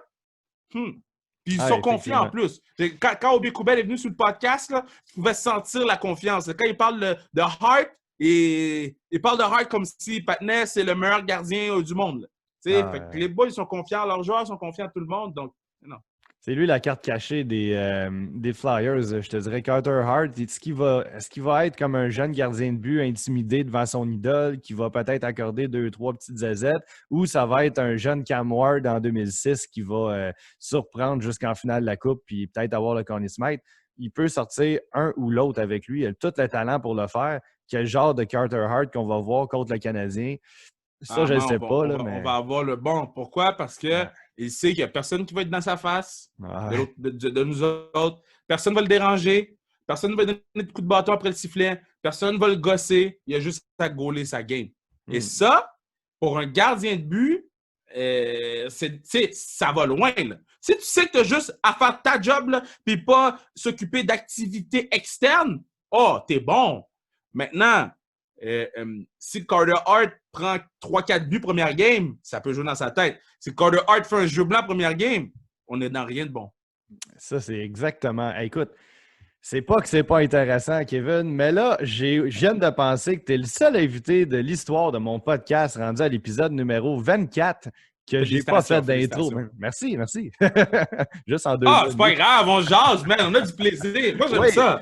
Puis ils sont confiants en plus. Quand Obi Kubel est venu sur le podcast, là, je pouvais sentir la confiance. Quand il parle de Hart, il parle de Hart comme si Patnais, c'est le meilleur gardien du monde. Fait que les boys sont confiants, leurs joueurs sont confiants à tout le monde. Donc, non. C'est lui la carte cachée des Flyers. Je te dirais Carter Hart. Est-ce qu'il va être comme un jeune gardien de but intimidé devant son idole qui va peut-être accorder 2-3 petites zézettes, ou ça va être un jeune Cam Ward en 2006 qui va surprendre jusqu'en finale de la Coupe puis peut-être avoir le Conn Smythe? Il peut sortir un ou l'autre avec lui. Il a tout le talent pour le faire. Quel genre de Carter Hart qu'on va voir contre le Canadien? Ça, je ne sais pas. On va avoir le bon. Pourquoi? Parce que il sait qu'il n'y a personne qui va être dans sa face de nous autres. Personne ne va le déranger. Personne ne va donner de coup de bâton après le sifflet. Personne ne va le gosser. Il a juste à gauler sa game. Et ça, pour un gardien de but, ça va loin. Là. Si tu sais que tu as juste à faire ta job puis pas s'occuper d'activités externes, oh, t'es bon. Maintenant, si Carter Hart prend 3-4 buts première game, ça peut jouer dans sa tête. Si Carter Hart fait un jeu blanc première game, on n'est dans rien de bon. Ça, c'est exactement. Hey, écoute, c'est pas que c'est pas intéressant, Kevin, mais là, je viens de penser que tu es le seul invité de l'histoire de mon podcast rendu à l'épisode numéro 24 que j'ai pas fait d'intro. Merci, merci. Juste en 2 Ah, c'est pas grave, on jase, man, on a du plaisir. Moi, j'aime ça.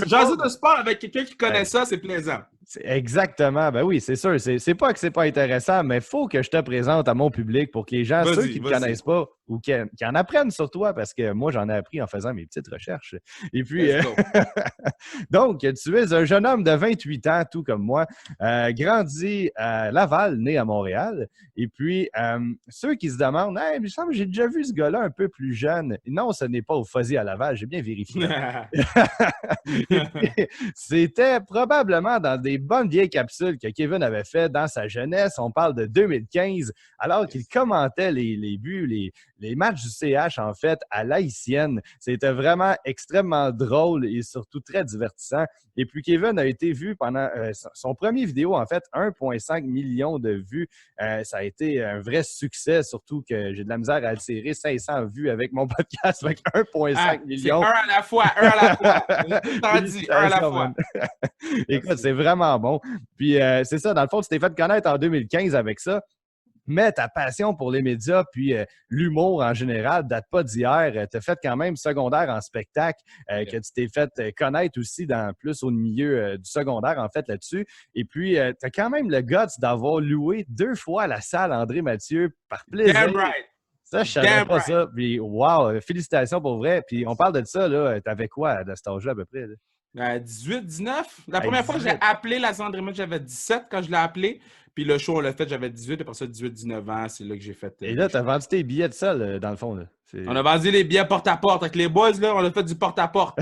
Jaser de sport avec quelqu'un qui connaît ça, c'est plaisant. Exactement. Ben oui, c'est sûr. C'est pas que c'est pas intéressant, mais il faut que je te présente à mon public pour que les gens, ceux qui ne te connaissent pas ou qui en apprennent sur toi, parce que moi, j'en ai appris en faisant mes petites recherches. Et puis, donc, tu es un jeune homme de 28 ans, tout comme moi, grandi à Laval, né à Montréal. Et puis, ceux qui se demandent, hey, il me semble que j'ai déjà vu ce gars-là un peu plus jeune. Non, ce n'est pas au Fuzzy à Laval, j'ai bien vérifié. C'était probablement dans des bonnes vieilles capsules que Kevin avait fait dans sa jeunesse. On parle de 2015, alors qu'il commentait les buts, les matchs du CH, en fait, à l'haïtienne. C'était vraiment extrêmement drôle et surtout très divertissant. Et puis, Kevin a été vu pendant son premier vidéo, en fait, 1,5 million de vues. Ça a été un vrai succès, surtout que j'ai de la misère à attirer 500 vues avec mon podcast avec 1,5 million. C'est un à la fois, un à la fois. T'en dis, un à la fois. Écoute, c'est vraiment bon. Puis, c'est ça, dans le fond, tu t'es fait connaître en 2015 avec ça. Mais ta passion pour les médias puis l'humour en général date pas d'hier. Tu as fait quand même secondaire en spectacle, que tu t'es fait connaître aussi plus au milieu du secondaire, en fait, là-dessus. Et puis, tu as quand même le guts d'avoir loué 2 fois la salle André Mathieu par plaisir. Damn right. Ça, je savais pas ça. Puis, wow, félicitations pour vrai. Puis, on parle de ça, là. T'avais quoi à cet âge-là, à peu près? 18, 19. La première fois que j'ai appelé la André Mathieu, j'avais 17 quand je l'ai appelé. Puis le show, on l'a fait, j'avais 18. Après ça, 18, 19 ans, c'est là que j'ai fait. Et là, tu as vendu tes billets de ça, dans le fond. Là. On a vendu les billets porte-à-porte. Avec les boys, là, on a fait du porte-à-porte.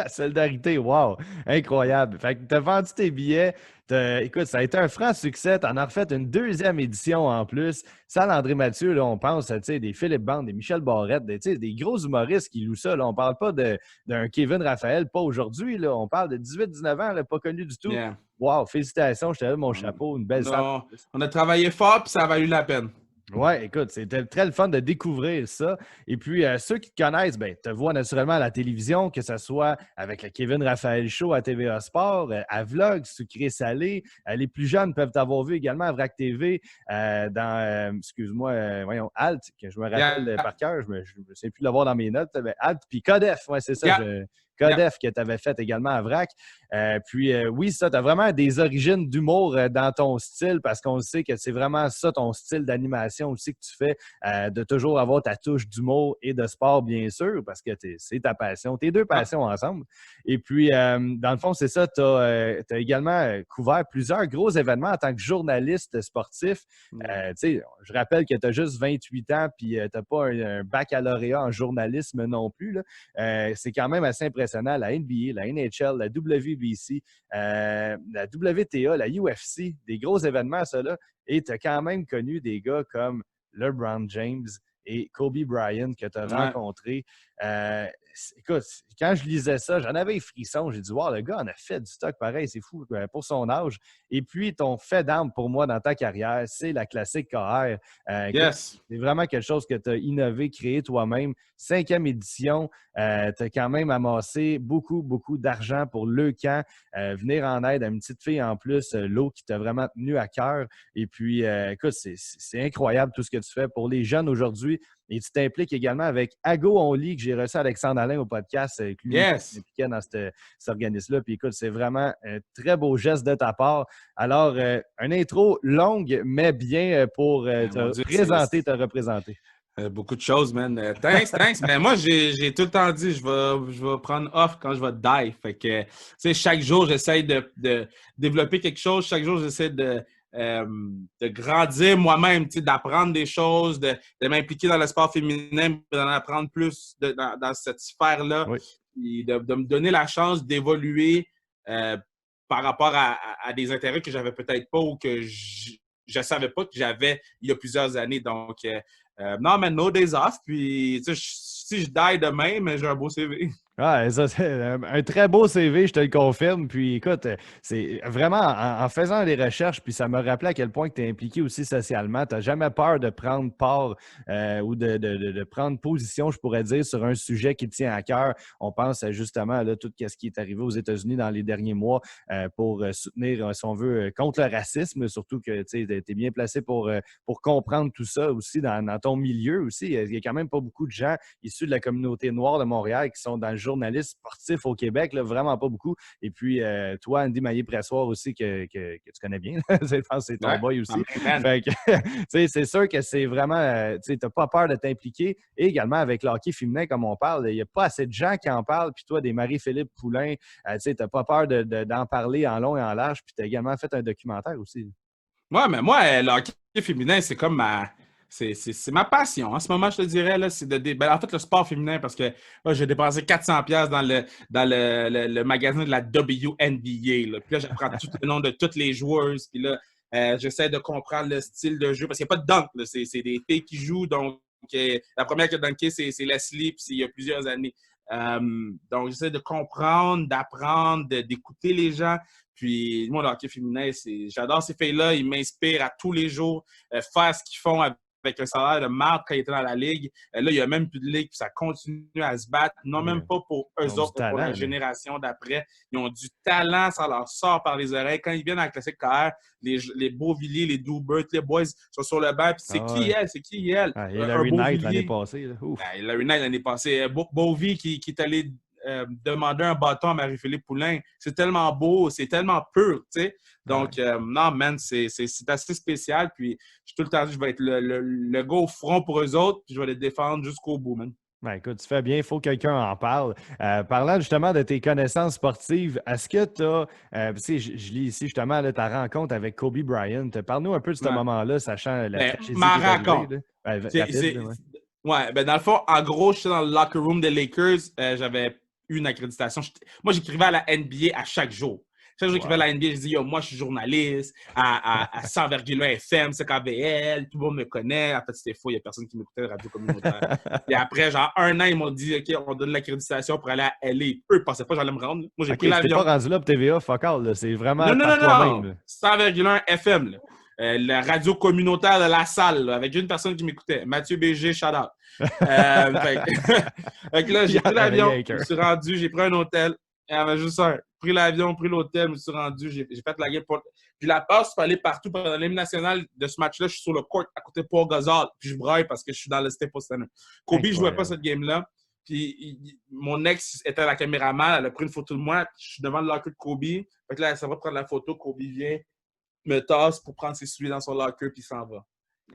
Solidarité, wow! Incroyable. Fait que tu as vendu tes billets. Écoute, ça a été un franc succès. Tu en as refait une 2e édition en plus. Salle André Mathieu, là, on pense à des Philippe Bande, des Michel Barrette, des gros humoristes qui louent ça. Là. On parle pas d'un Kevin Raphaël, pas aujourd'hui. Là. On parle de 18-19 ans, là, pas connu du tout. Yeah. Wow, félicitations, je te lève mon chapeau, une belle salle. On a travaillé fort, puis ça a valu la peine. Oui, écoute, c'était très le fun de découvrir ça. Et puis, ceux qui te connaissent, ben, te voient naturellement à la télévision, que ce soit avec le Kevin Raphaël Show à TVA Sport, à Vlog, Sucré Salé. Les plus jeunes peuvent t'avoir vu également à Vrac TV, dans, voyons, Alt, que je me rappelle par cœur, je ne sais plus de l'avoir dans mes notes, mais Alt, puis Codef, ouais, c'est ça. Codef que tu avais fait également à Vrac. Oui, ça, tu as vraiment des origines d'humour dans ton style parce qu'on sait que c'est vraiment ça ton style d'animation aussi que tu fais, de toujours avoir ta touche d'humour et de sport, bien sûr, parce que c'est ta passion, tes deux passions ensemble. Et puis, dans le fond, c'est ça, tu as également couvert plusieurs gros événements en tant que journaliste sportif. Je rappelle que tu as juste 28 ans puis tu n'as pas un baccalauréat en journalisme non plus. Là. C'est quand même assez impressionnant. La NBA, la NHL, la WBC, la WTA, la UFC, des gros événements, ça là. Et tu as quand même connu des gars comme LeBron James et Kobe Bryant que tu as rencontrés. Écoute, quand je lisais ça, j'en avais les frissons. J'ai dit, wow, le gars en a fait du stock pareil, c'est fou pour son âge. Et puis, ton fait d'arme pour moi dans ta carrière, c'est la classique KR. Yes. C'est vraiment quelque chose que tu as innové, créé toi-même. 5e édition, tu as quand même amassé beaucoup, beaucoup d'argent pour le camp. Venir en aide à une petite fille en plus, Lo, qui t'a vraiment tenu à cœur. Et puis, écoute, c'est incroyable tout ce que tu fais pour les jeunes aujourd'hui. Et tu t'impliques également avec Ago Only, que j'ai reçu Alexandre Alain au podcast, avec lui qui s'impliquait dans cet organisme-là. Puis écoute, c'est vraiment un très beau geste de ta part. Alors, une intro longue, mais bien pour te présenter, te représenter. Beaucoup de choses, man. Thanks. Mais moi, j'ai tout le temps dit, je vais prendre off quand je vais die. Fait que, tu sais, chaque jour, j'essaie de développer quelque chose. Chaque jour, j'essaie de grandir moi-même, d'apprendre des choses, de m'impliquer dans le sport féminin, d'en apprendre plus dans cette sphère-là. Oui. puis de me donner la chance d'évoluer par rapport à des intérêts que j'avais peut-être pas ou que je ne savais pas que j'avais il y a plusieurs années. Donc, non, mais no days off. Puis, si je die demain, mais j'ai un beau CV. Ouais, ça, c'est un très beau CV, je te le confirme. Puis écoute, c'est vraiment en faisant des recherches, puis ça m'a rappelé à quel point tu es impliqué aussi socialement. Tu n'as jamais peur de prendre part ou de prendre position, je pourrais dire, sur un sujet qui te tient à cœur. On pense justement à tout ce qui est arrivé aux États-Unis dans les derniers mois pour soutenir, si on veut, contre le racisme, surtout que tu es bien placé pour comprendre tout ça aussi dans ton milieu aussi. Il n'y a quand même pas beaucoup de gens issus de la communauté noire de Montréal qui sont dans le journaliste sportif au Québec, là, vraiment pas beaucoup. Et puis, toi, Andy Maillé-Pressoir aussi, que tu connais bien, je pense que c'est ton boy aussi. Fait que, c'est sûr que c'est vraiment, tu n'as pas peur de t'impliquer. Et également avec le hockey féminin, comme on parle, il n'y a pas assez de gens qui en parlent. Puis toi, des Marie-Philippe Poulain, tu n'as pas peur d'en parler en long et en large. Puis tu as également fait un documentaire aussi. Ouais, mais moi, le hockey féminin, c'est comme c'est ma passion. En ce moment, je te dirais, là, c'est en fait, le sport féminin, parce que là, j'ai dépensé 400$ dans le magasin de la WNBA. Là. Puis là, j'apprends tout le nom de toutes les joueuses. Puis là, j'essaie de comprendre le style de jeu, parce qu'il n'y a pas de dunk. Là. C'est des filles qui jouent. Donc, la première qui a dunké, c'est Leslie, puis il y a plusieurs années. Donc, j'essaie de comprendre, d'apprendre, d'écouter les gens. Puis, moi, le hockey féminin, j'adore ces filles-là. Ils m'inspirent à tous les jours, faire ce qu'ils font avec un salaire de marde quand ils étaient dans la ligue. Là, il n'y a même plus de ligue, puis ça continue à se battre. Non, même pas pour eux autres, mais pour la génération d'après. Ils ont du talent, ça leur sort par les oreilles. Quand ils viennent à la Classique KR, les Beauvilliers, les Doubert, les boys sont sur le banc. Puis c'est qui elle? C'est qui elle? Ah, et Larry Knight l'année passée. Larry Knight l'année passée. Beauvie qui est allé demander un bâton à Marie-Philippe Poulain. C'est tellement beau, c'est tellement pur, tu sais. Donc, non, man, c'est assez spécial. Puis, tout le temps je vais être le gars au front pour eux autres, puis je vais les défendre jusqu'au bout, man. Ben, écoute, tu fais bien, il faut que quelqu'un en parle. Parlant justement de tes connaissances sportives, est-ce que tu as, tu sais, je lis ici justement là, ta rencontre avec Kobe Bryant. Parle-nous un peu de ce moment-là, sachant la tragédie ma qui est rencontre. Ouais. Dans le fond, en gros, j'étais dans le locker room des Lakers. J'avais une accréditation. Moi, j'écrivais à la NBA à chaque jour. Chaque jour, j'écrivais à la NBA, je dis, yo, moi, je suis journaliste à 100,1 FM, CKVL, tout le monde me connaît. En fait, c'était faux, il n'y a personne qui m'écoutait, radio communautaire. Et après, genre, un an, ils m'ont dit, OK, on donne l'accréditation pour aller à LA. Eux, ils ne pensaient pas que j'allais me rendre. Moi, j'ai pris l'avion. Tu pas rendu là pour TVA, fuck all, c'est vraiment non, par toi-même. Non. 100,1 FM, là. La radio communautaire de la salle, là, avec une personne qui m'écoutait. Mathieu BG, shout out. Fait que là, j'ai pris l'avion, je me suis rendu, j'ai pris un hôtel. Il y avait juste un. Pris l'avion, pris l'hôtel, je me suis rendu, j'ai fait la game. Puis la passe, il fallait partout. Pendant l'hymne national de ce match-là, je suis sur le court à côté de Paul Gasol. Puis je braille parce que je suis dans le Staples Center. Kobe ne jouait pas cette game-là. Puis mon ex était la caméraman, elle a pris une photo de moi. Puis je suis devant le locker de Kobe. Fait que là, ça va prendre la photo. Kobe vient, me tasse pour prendre ses souliers dans son locker, puis il s'en va.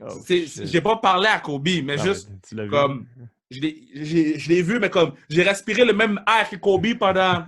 Oh, j'ai pas parlé à Kobe, mais juste comme... Je l'ai vu, mais comme j'ai respiré le même air que Kobe pendant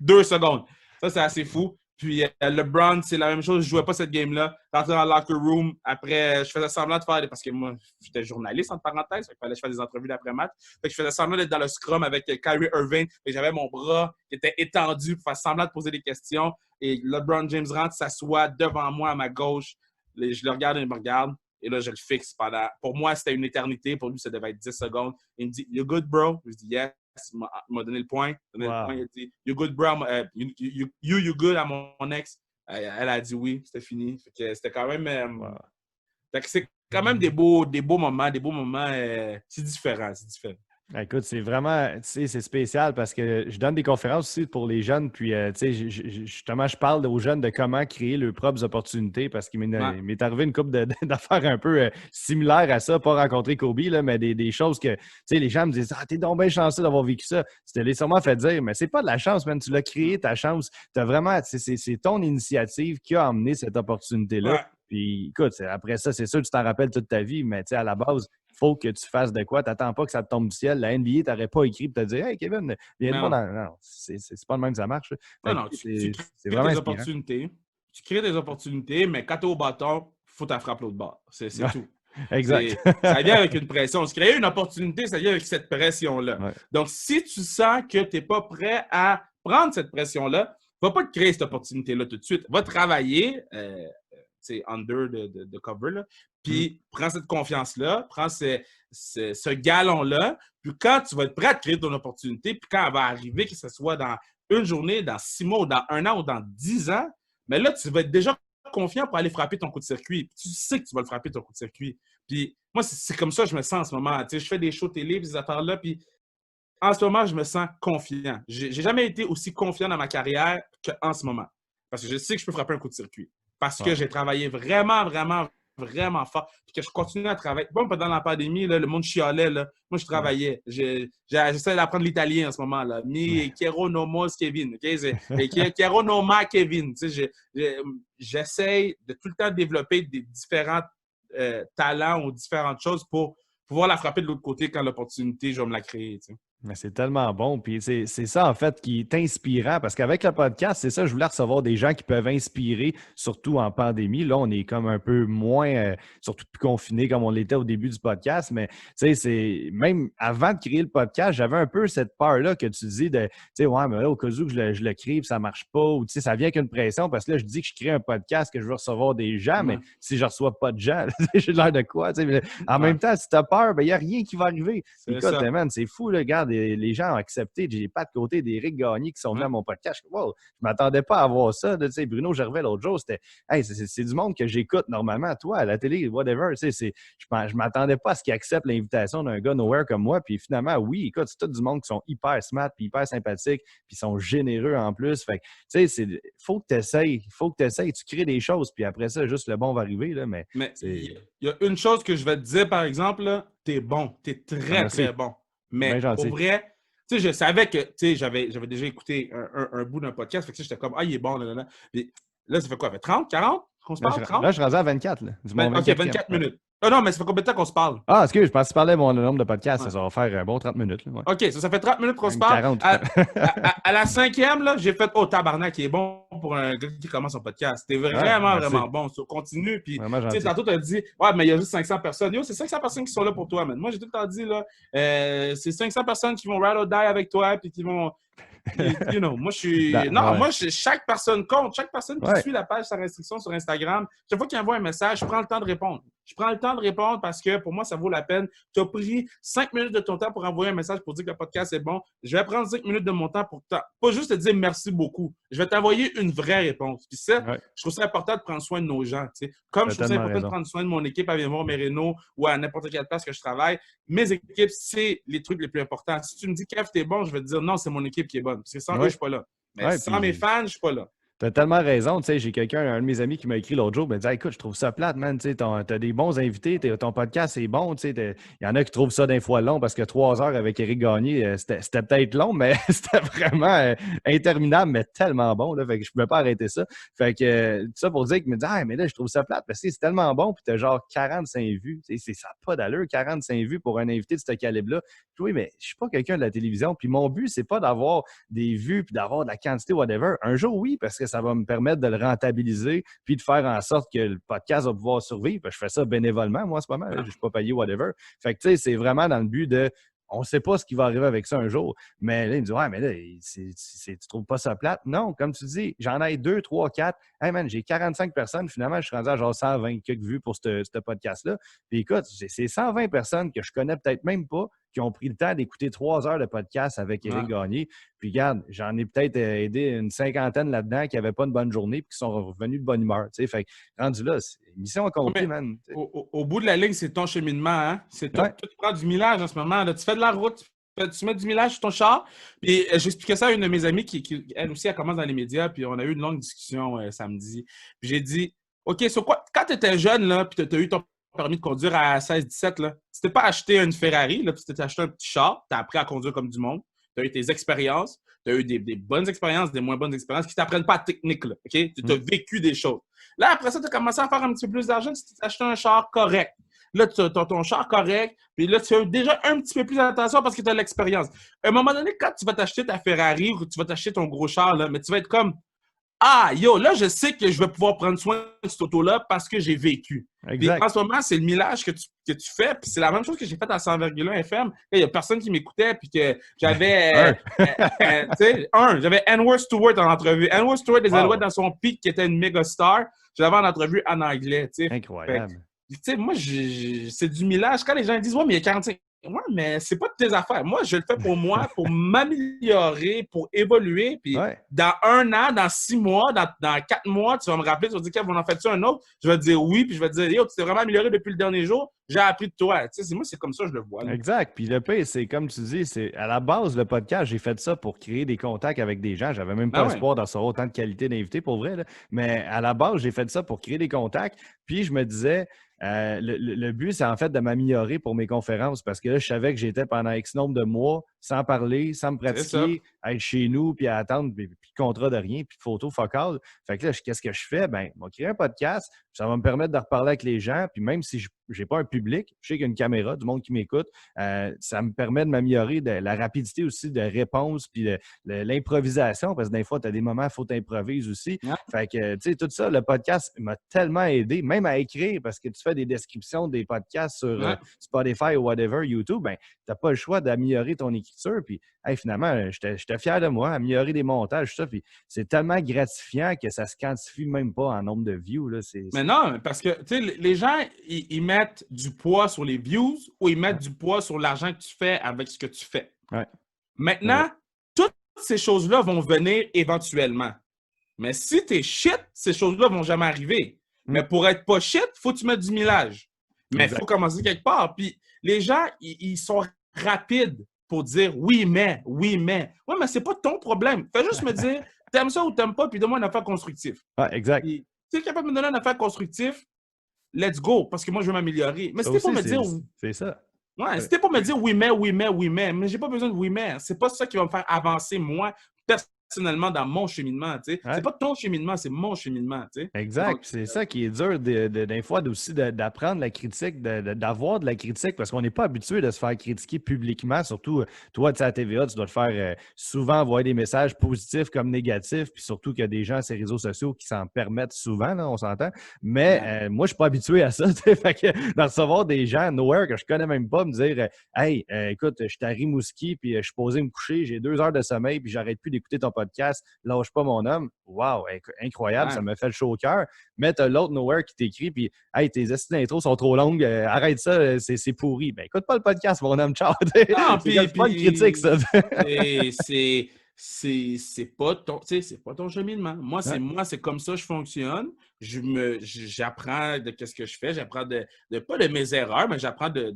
2 secondes. Ça, c'est assez fou. Puis LeBron, c'est la même chose. Je jouais pas cette game-là. J'entrais dans le locker room. Après, je faisais semblant de faire... Parce que moi, j'étais journaliste, entre parenthèses. Il fallait que je fasse des entrevues d'après-match. Fait que je faisais semblant d'être dans le scrum avec Kyrie Irving. Et j'avais mon bras qui était étendu pour faire semblant de poser des questions. Et LeBron James rentre, s'assoit devant moi à ma gauche. Je le regarde et il me regarde. Et là, je le fixe pendant... Pour moi, c'était une éternité. Pour lui, ça devait être 10 secondes. Il me dit, "You good, bro?" Je dis, "Yes." Il m'a donné le point. Il a dit, "You good, bro?" You good à mon ex. Elle a dit oui. C'était fini. C'était quand même... C'est quand même des beaux moments. Des beaux moments. C'est différent. Écoute, c'est vraiment, tu sais, c'est spécial parce que je donne des conférences aussi pour les jeunes, puis, tu sais, justement, je parle aux jeunes de comment créer leurs propres opportunités parce qu'il m'est arrivé une couple d'affaires un peu similaires à ça, pas rencontrer Kobe, là, mais des choses que, tu sais, les gens me disent, t'es donc bien chanceux d'avoir vécu ça. C'était sûrement fait dire, mais c'est pas de la chance, man, tu l'as créé, ta chance. T'as vraiment, c'est ton initiative qui a amené cette opportunité-là. Ouais. Puis, écoute, après ça, c'est sûr que tu t'en rappelles toute ta vie, mais, tu sais, à la base, il faut que tu fasses de quoi. Tu n'attends pas que ça te tombe du ciel. La NBA, tu n'aurais pas écrit pour te dire, "Hey, Kevin, viens-moi dans. Non, c'est pas le même que ça marche. Non, tu crées des opportunités. Tu crées des opportunités, mais quand tu es au bâton, il faut ta frappe l'autre bord. C'est tout. Exact. Ça vient avec une pression. Se créer une opportunité, ça vient avec cette pression-là. Ouais. Donc, si tu sens que tu n'es pas prêt à prendre cette pression-là, va pas te créer cette opportunité-là tout de suite. Va travailler, under de cover, là, puis prends cette confiance-là, prends ce galon-là, puis quand tu vas être prêt à te créer ton opportunité, puis quand elle va arriver, que ce soit dans une journée, dans 6 mois, ou dans 1 an, ou dans 10 ans, mais là, tu vas être déjà confiant pour aller frapper ton coup de circuit. Puis tu sais que tu vas le frapper ton coup de circuit. Puis moi, c'est comme ça que je me sens en ce moment. Tu sais, je fais des shows télé, ces affaires-là, puis en ce moment, je me sens confiant. J'ai jamais été aussi confiant dans ma carrière qu'en ce moment. Parce que je sais que je peux frapper un coup de circuit. Parce que j'ai travaillé vraiment, vraiment, vraiment fort. Puis que je continue à travailler. Bon, pendant la pandémie, là, le monde chialait. Là. Moi, je travaillais. J'essaie d'apprendre l'italien en ce moment. Là. Mi quiero no mos Kevin. Okay? Quiero no ma Kevin. Tu sais, j'essaie de tout le temps développer des différents talents ou différentes choses pour pouvoir la frapper de l'autre côté quand l'opportunité, je vais me la créer. Tu sais. Mais c'est tellement bon. Puis c'est ça, en fait, qui est inspirant. Parce qu'avec le podcast, c'est ça, je voulais recevoir des gens qui peuvent inspirer, surtout en pandémie. Là, on est comme un peu moins, surtout plus confinés comme on l'était au début du podcast. Mais tu sais, c'est même avant de créer le podcast, j'avais un peu cette peur-là que tu dis de, tu sais, ouais, mais là, au cas où je le crée, puis ça marche pas, ou tu sais, ça vient avec une pression. Parce que là, je dis que je crée un podcast, que je veux recevoir des gens, mais si je reçois pas de gens, j'ai l'air de quoi? Tu sais, en même temps, si tu as peur, il n'y a rien qui va arriver. Écoute, man, c'est fou, là, regarde. Les gens ont accepté. J'ai pas de côté d'Éric Gagné qui sont venus à mon podcast. Wow, je ne m'attendais pas à voir ça. Tu sais, Bruno Gervais l'autre jour, c'était hey, c'est du monde que j'écoute normalement. Toi, à la télé, whatever. Tu sais, je ne m'attendais pas à ce qu'ils acceptent l'invitation d'un gars nowhere comme moi. Puis finalement, oui, écoute, c'est tout du monde qui sont hyper smart, puis hyper sympathiques, puis sont généreux en plus. Fait que, tu sais, il faut que tu essayes. Il faut que tu essayes. Tu crées des choses, puis après ça, juste le bon va arriver. Là, mais il y a une chose que je vais te dire, par exemple, tu es bon. Tu es très, très bon. Mais pour vrai, tu sais, je savais que, tu sais, j'avais déjà écouté un bout d'un podcast, fait que j'étais comme, ah, il est bon, là. Puis là, ça fait quoi? Ça fait 30, 40 qu'on se parle? 30? Là, je suis rendu à 24. Là. OK, 24 minutes. Ah non, mais ça fait combien de temps qu'on se parle? Ah, excuse, je pense que tu parlais de mon nombre de podcasts. Ça va faire un bon 30 minutes. Là, ouais. OK, ça fait 30 minutes qu'on se parle. 40. À la 5e, là, j'ai fait, oh, tabarnak, il est bon pour un gars qui commence son podcast. C'était vraiment, vraiment bon. Continue. Puis, tu sais, tantôt, tu as dit, ouais, mais il y a juste 500 personnes. Yo, c'est 500 personnes qui sont là pour toi, man. Moi, j'ai tout le temps dit, là, c'est 500 personnes qui vont ride or die avec toi, puis qui vont. You know, moi, chaque personne compte. Chaque personne qui suit la page sans restriction sur Instagram, chaque fois qu'il envoie un message, je prends le temps de répondre. Je prends le temps de répondre parce que pour moi, ça vaut la peine. Tu as pris 5 minutes de ton temps pour envoyer un message pour dire que le podcast est bon. Je vais prendre 5 minutes de mon temps pour pas juste te dire merci beaucoup. Je vais t'envoyer une vraie réponse. Puis ça, je trouve ça important de prendre soin de nos gens. Tu sais. Comme je trouve ça important de prendre soin de mon équipe à Vivre Merino ou à n'importe quelle place que je travaille. Mes équipes, c'est les trucs les plus importants. Si tu me dis, Kev, t'es bon, je vais te dire non, c'est mon équipe qui est bonne. Parce que sans eux, je suis pas là. Mais sans mes fans, je suis pas là. Tu as tellement raison. Tu sais, j'ai un de mes amis qui m'a écrit l'autre jour, il m'a dit écoute, je trouve ça plate, man. Tu as des bons invités, ton podcast est bon. Tu sais, il y en a qui trouvent ça d'un fois long parce que 3 heures avec Éric Gagné, c'était peut-être long, mais c'était vraiment interminable, mais tellement bon. Là, fait que je ne pouvais pas arrêter ça. Fait que tout ça pour dire qu'il me dit mais là, je trouve ça plate parce que c'est tellement bon, puis tu as genre 45 vues. Tu sais, ça n'a pas d'allure, 45 vues pour un invité de ce calibre-là. Oui, mais je ne suis pas quelqu'un de la télévision. Puis mon but, c'est pas d'avoir des vues puis d'avoir de la quantité, whatever. Un jour, oui, parce que ça va me permettre de le rentabiliser puis de faire en sorte que le podcast va pouvoir survivre. Je fais ça bénévolement, moi, en ce moment. Je ne suis pas payé, whatever. Fait que, tu sais, c'est vraiment dans le but de on ne sait pas ce qui va arriver avec ça un jour. Mais là, il me dit ouais, mais là, tu trouves pas ça plate? Non, comme tu dis, j'en ai 2, 3, 4. Hey man, j'ai 45 personnes. Finalement, je suis rendu à genre 120 quelques vues pour ce podcast-là. Puis écoute, c'est 120 personnes que je connais peut-être même pas qui ont pris le temps d'écouter 3 heures de podcast avec Éric Gagné. Puis regarde, j'en ai peut-être aidé une 50aine là-dedans qui n'avaient pas une bonne journée puis qui sont revenus de bonne humeur. Tu sais, fait rendu là, c'est mission accomplie, man. Au bout de la ligne, c'est ton cheminement, hein? C'est toi qui prends du millage en ce moment. Là. Tu fais de la route, tu mets du millage sur ton char. Puis j'expliquais ça à une de mes amies qui elle aussi, elle commence dans les médias. Puis on a eu une longue discussion samedi. Puis j'ai dit, OK, sur quoi? Quand tu étais jeune, là, puis tu as eu ton permis de conduire à 16-17, là, tu t'es pas acheté une Ferrari, là, puis tu t'es acheté un petit char, tu as appris à conduire comme du monde, tu as eu tes expériences, tu as eu des bonnes expériences, des moins bonnes expériences qui t'apprennent pas la technique, là, OK? Tu as vécu des choses. Là, après ça, tu as commencé à faire un petit peu plus d'argent, tu t'es acheté un char correct. Là, tu as ton char correct, puis là, tu fais déjà un petit peu plus attention parce que tu as l'expérience. À un moment donné, quand tu vas t'acheter ta Ferrari ou tu vas t'acheter ton gros char, là, mais tu vas être comme ah, yo, là, je sais que je vais pouvoir prendre soin de cette auto-là parce que j'ai vécu. Exact. Puis en ce moment, c'est le millage que tu fais. Puis c'est la même chose que j'ai fait à 100,1 FM. Il n'y a personne qui m'écoutait. Puis que j'avais. J'avais Anwar Stewart en entrevue. Anwar Stewart des Alouettes dans son pic qui était une méga star. Je l'avais en entrevue en anglais. T'sais. Incroyable. Moi, c'est du millage. Quand les gens disent, ouais, mais il y a 45. Ouais, mais c'est pas de tes affaires. Moi, je le fais pour moi, pour m'améliorer, pour évoluer. Puis dans 1 an, dans 6 mois, dans 4 mois, tu vas me rappeler, tu vas dire, Kev, on en fait-tu un autre? Je vais te dire oui, puis je vais te dire, yo, tu t'es vraiment amélioré depuis le dernier jour. J'ai appris de toi. Tu sais, moi, c'est comme ça que je le vois. Là. Exact. Puis le pire, c'est comme tu dis, c'est à la base, le podcast, j'ai fait ça pour créer des contacts avec des gens. J'avais même pas espoir d'en recevoir autant de qualité d'invités, pour vrai. Là. Mais à la base, j'ai fait ça pour créer des contacts. Puis je me disais, le but, c'est en fait de m'améliorer pour mes conférences parce que là, je savais que j'étais pendant X nombre de mois sans parler, sans me pratiquer, à être chez nous, puis à attendre, puis de contrat de rien, puis de photos focales. Fait que là, qu'est-ce que je fais? Ben, on va créer un podcast, ça va me permettre de reparler avec les gens, puis même si je n'ai pas un public, je sais qu'il y a une caméra, du monde qui m'écoute, ça me permet de m'améliorer de la rapidité aussi de réponse, puis l'improvisation, parce que des fois, tu as des moments, il faut t'improviser aussi. Yeah. Fait que, tu sais, tout ça, le podcast m'a tellement aidé, même à écrire, parce que tu fais des descriptions des podcasts sur Spotify ou whatever, YouTube, ben, tu n'as pas le choix d'améliorer ton écriture. Puis, hey, finalement, j'étais fier de moi, améliorer des montages, tout ça. Puis, c'est tellement gratifiant que ça se quantifie même pas en nombre de views. Là. Mais non, parce que, tu sais, les gens, ils mettent du poids sur les views ou ils mettent du poids sur l'argent que tu fais avec ce que tu fais. Ouais. Maintenant, toutes ces choses-là vont venir éventuellement. Mais si t'es shit, ces choses-là vont jamais arriver. Mais pour être pas shit, faut que tu mettes du millage. Mais il faut commencer quelque part. Puis les gens, ils sont rapides pour dire oui, mais. Oui, mais c'est pas ton problème. Fais juste me dire, t'aimes ça ou t'aimes pas, puis donne-moi une affaire constructive. Ah, exact. Si tu es capable de me donner une affaire constructive, let's go, parce que moi, je veux m'améliorer. Mais c'était pour me dire. C'est ça. Ouais, c'était pour me dire oui, mais j'ai pas besoin de oui, mais. C'est pas ça qui va me faire avancer, moi, personnellement, dans mon cheminement. Tu sais. C'est pas ton cheminement, c'est mon cheminement. Tu sais. Exact. Donc, c'est ça qui est dur des fois aussi d'apprendre la critique, d'avoir de la critique, parce qu'on n'est pas habitué de se faire critiquer publiquement. Surtout, toi, tu sais, à TVA, tu dois te faire souvent envoyer des messages positifs comme négatifs, puis surtout qu'il y a des gens sur les réseaux sociaux qui s'en permettent souvent, là, on s'entend. Mais moi, je suis pas habitué à ça. Fait que, de recevoir des gens nowhere que je connais même pas, me dire hey, écoute, je suis à Rimouski, puis je suis posé me coucher, j'ai 2 heures de sommeil, puis j'arrête plus d'écouter ton podcast, lâche pas mon homme. Wow, incroyable, ça me fait le chaud au cœur. Mais t'as l'autre nowhere qui t'écrit, puis hey, tes astuces d'intro sont trop longues, arrête ça, c'est pourri. Ben écoute pas le podcast, mon homme, ciao. Non, c'est pas une critique, ça. c'est pas ton cheminement. Moi, c'est comme ça que je fonctionne. J'apprends de ce que je fais, j'apprends pas de mes erreurs, mais j'apprends de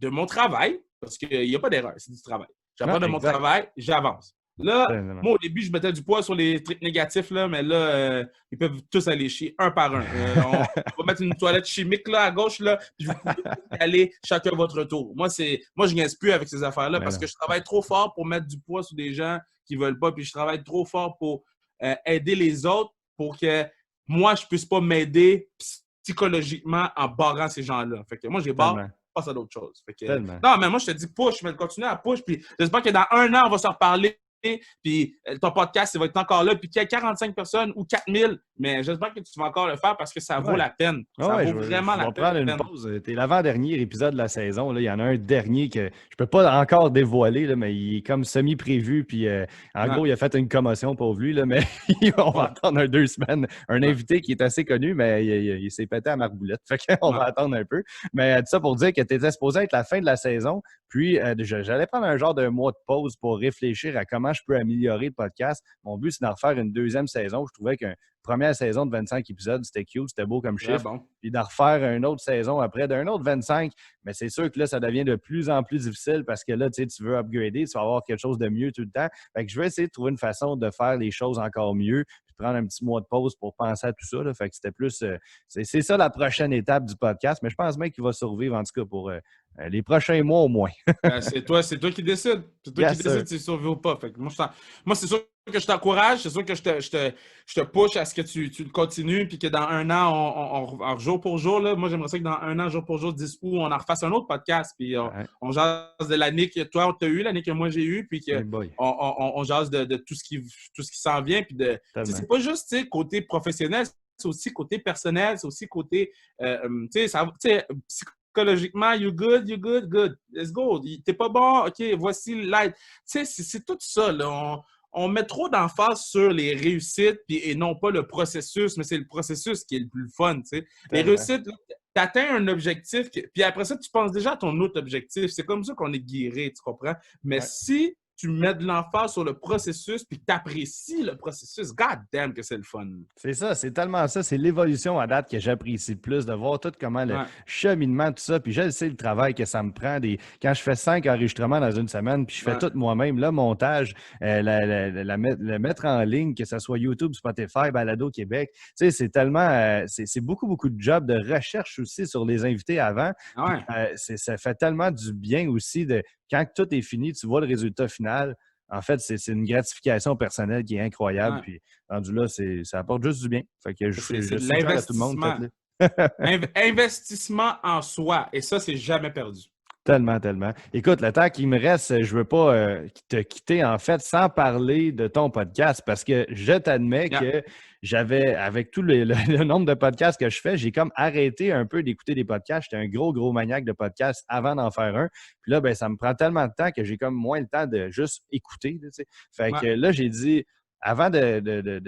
mon travail, parce qu'il n'y a pas d'erreur, c'est du travail. J'apprends de mon travail, j'avance. Là, moi, au début, je mettais du poids sur les trucs négatifs, là, mais là, ils peuvent tous aller chier un par un. On va mettre une toilette chimique là, à gauche, là, puis vous pouvez aller chacun votre tour. Moi, je ne gagne plus avec ces affaires-là parce que je travaille trop fort pour mettre du poids sur des gens qui ne veulent pas, puis je travaille trop fort pour aider les autres pour que moi, je ne puisse pas m'aider psychologiquement en barrant ces gens-là. Fait que moi, je les barre, passe à d'autres choses. Fait que, non, mais moi, je te dis push, mais continue à push, puis j'espère que dans 1 an, on va se reparler. Puis ton podcast, il va être encore là. Puis qu'il y a 45 personnes ou 4000, mais j'espère que tu vas encore le faire parce que ça vaut la peine. Ça vaut vraiment la peine. On va prendre une pause. T'es l'avant-dernier épisode de la saison. Là. Il y en a un dernier que je peux pas encore dévoiler, là, mais il est comme semi-prévu. Puis en gros, il a fait une commotion pour lui, là, mais on va attendre 2 semaines. Un invité qui est assez connu, mais il s'est pété à marboulette. Fait qu'on va attendre un peu. Mais tout ça pour dire que tu étais supposé être la fin de la saison. Puis j'allais prendre un genre de mois de pause pour réfléchir à comment je peux améliorer le podcast. Mon but, c'est d'en refaire une 2e saison. Je trouvais qu'une première saison de 25 épisodes, c'était cute, c'était beau comme chiffre. Bon. Puis d'en refaire une autre saison après d'un autre 25, mais c'est sûr que là, ça devient de plus en plus difficile parce que là, tu veux upgrader, tu vas avoir quelque chose de mieux tout le temps. Fait que je vais essayer de trouver une façon de faire les choses encore mieux, puis prendre un petit mois de pause pour penser à tout ça. Là. Fait que c'était plus... c'est ça la prochaine étape du podcast, mais je pense même qu'il va survivre en tout cas pour les prochains mois au moins. Ben, c'est toi qui décides. C'est toi qui Yes, sir. décides si tu survives ou pas. Fait que moi, c'est sûr que je t'encourage, c'est sûr que je te push à ce que tu le continues, puis que dans un an, jour pour jour, là, moi, j'aimerais ça que dans un an, jour pour jour, 10 août, on en refasse un autre podcast, puis Ouais. on jase de l'année que toi, tu as eu, l'année que moi, j'ai eu, puis Hey que boy, on jase de tout ce qui s'en vient, puis tu sais, tellement. c'est pas juste, tu sais, côté professionnel, c'est aussi côté personnel, c'est aussi côté, tu sais, psychologiquement, you good, good. Let's go. T'es pas bon, OK, voici l'aide. Tu sais, c'est tout ça, là. On met trop d'emphase sur les réussites et non pas le processus, mais c'est le processus qui est le plus fun, tu sais. Les Tellement. réussites, tu atteins un objectif, puis après ça, tu penses déjà à ton autre objectif. C'est comme ça qu'on est guéri, tu comprends? Mais Ouais. si tu mets de l'emphase sur le processus puis tu apprécies le processus, god damn que c'est le fun. C'est ça, c'est tellement ça. C'est l'évolution à date que j'apprécie le plus, de voir tout comment le Ouais. cheminement, tout ça. Puis je sais le travail que ça me prend. Quand je fais 5 enregistrements dans une semaine, puis je fais Ouais. tout moi-même, le montage, le mettre en ligne, que ce soit YouTube, Spotify, Balado Québec. Tu sais, c'est tellement, c'est beaucoup, beaucoup de job de recherche aussi sur les invités avant. Ah Puis ouais. ça fait tellement du bien aussi de quand tout est fini, tu vois le résultat final. En fait, c'est une gratification personnelle qui est incroyable. Ouais. Puis rendu là, ça apporte juste du bien. Fait que C'est je de suggère à tout le monde, l'investissement. faites-le. Investissement en soi. Et ça, c'est jamais perdu. Tellement, tellement. Écoute, le temps qu'il me reste, je ne veux pas te quitter, en fait, sans parler de ton podcast, parce que je t'admets Yeah. que avec tout le nombre de podcasts que je fais, j'ai comme arrêté un peu d'écouter des podcasts. J'étais un gros, gros maniaque de podcasts avant d'en faire un. Puis là, ben, ça me prend tellement de temps que j'ai comme moins le temps de juste écouter. Tu sais. Fait Ouais. que là, j'ai dit, avant de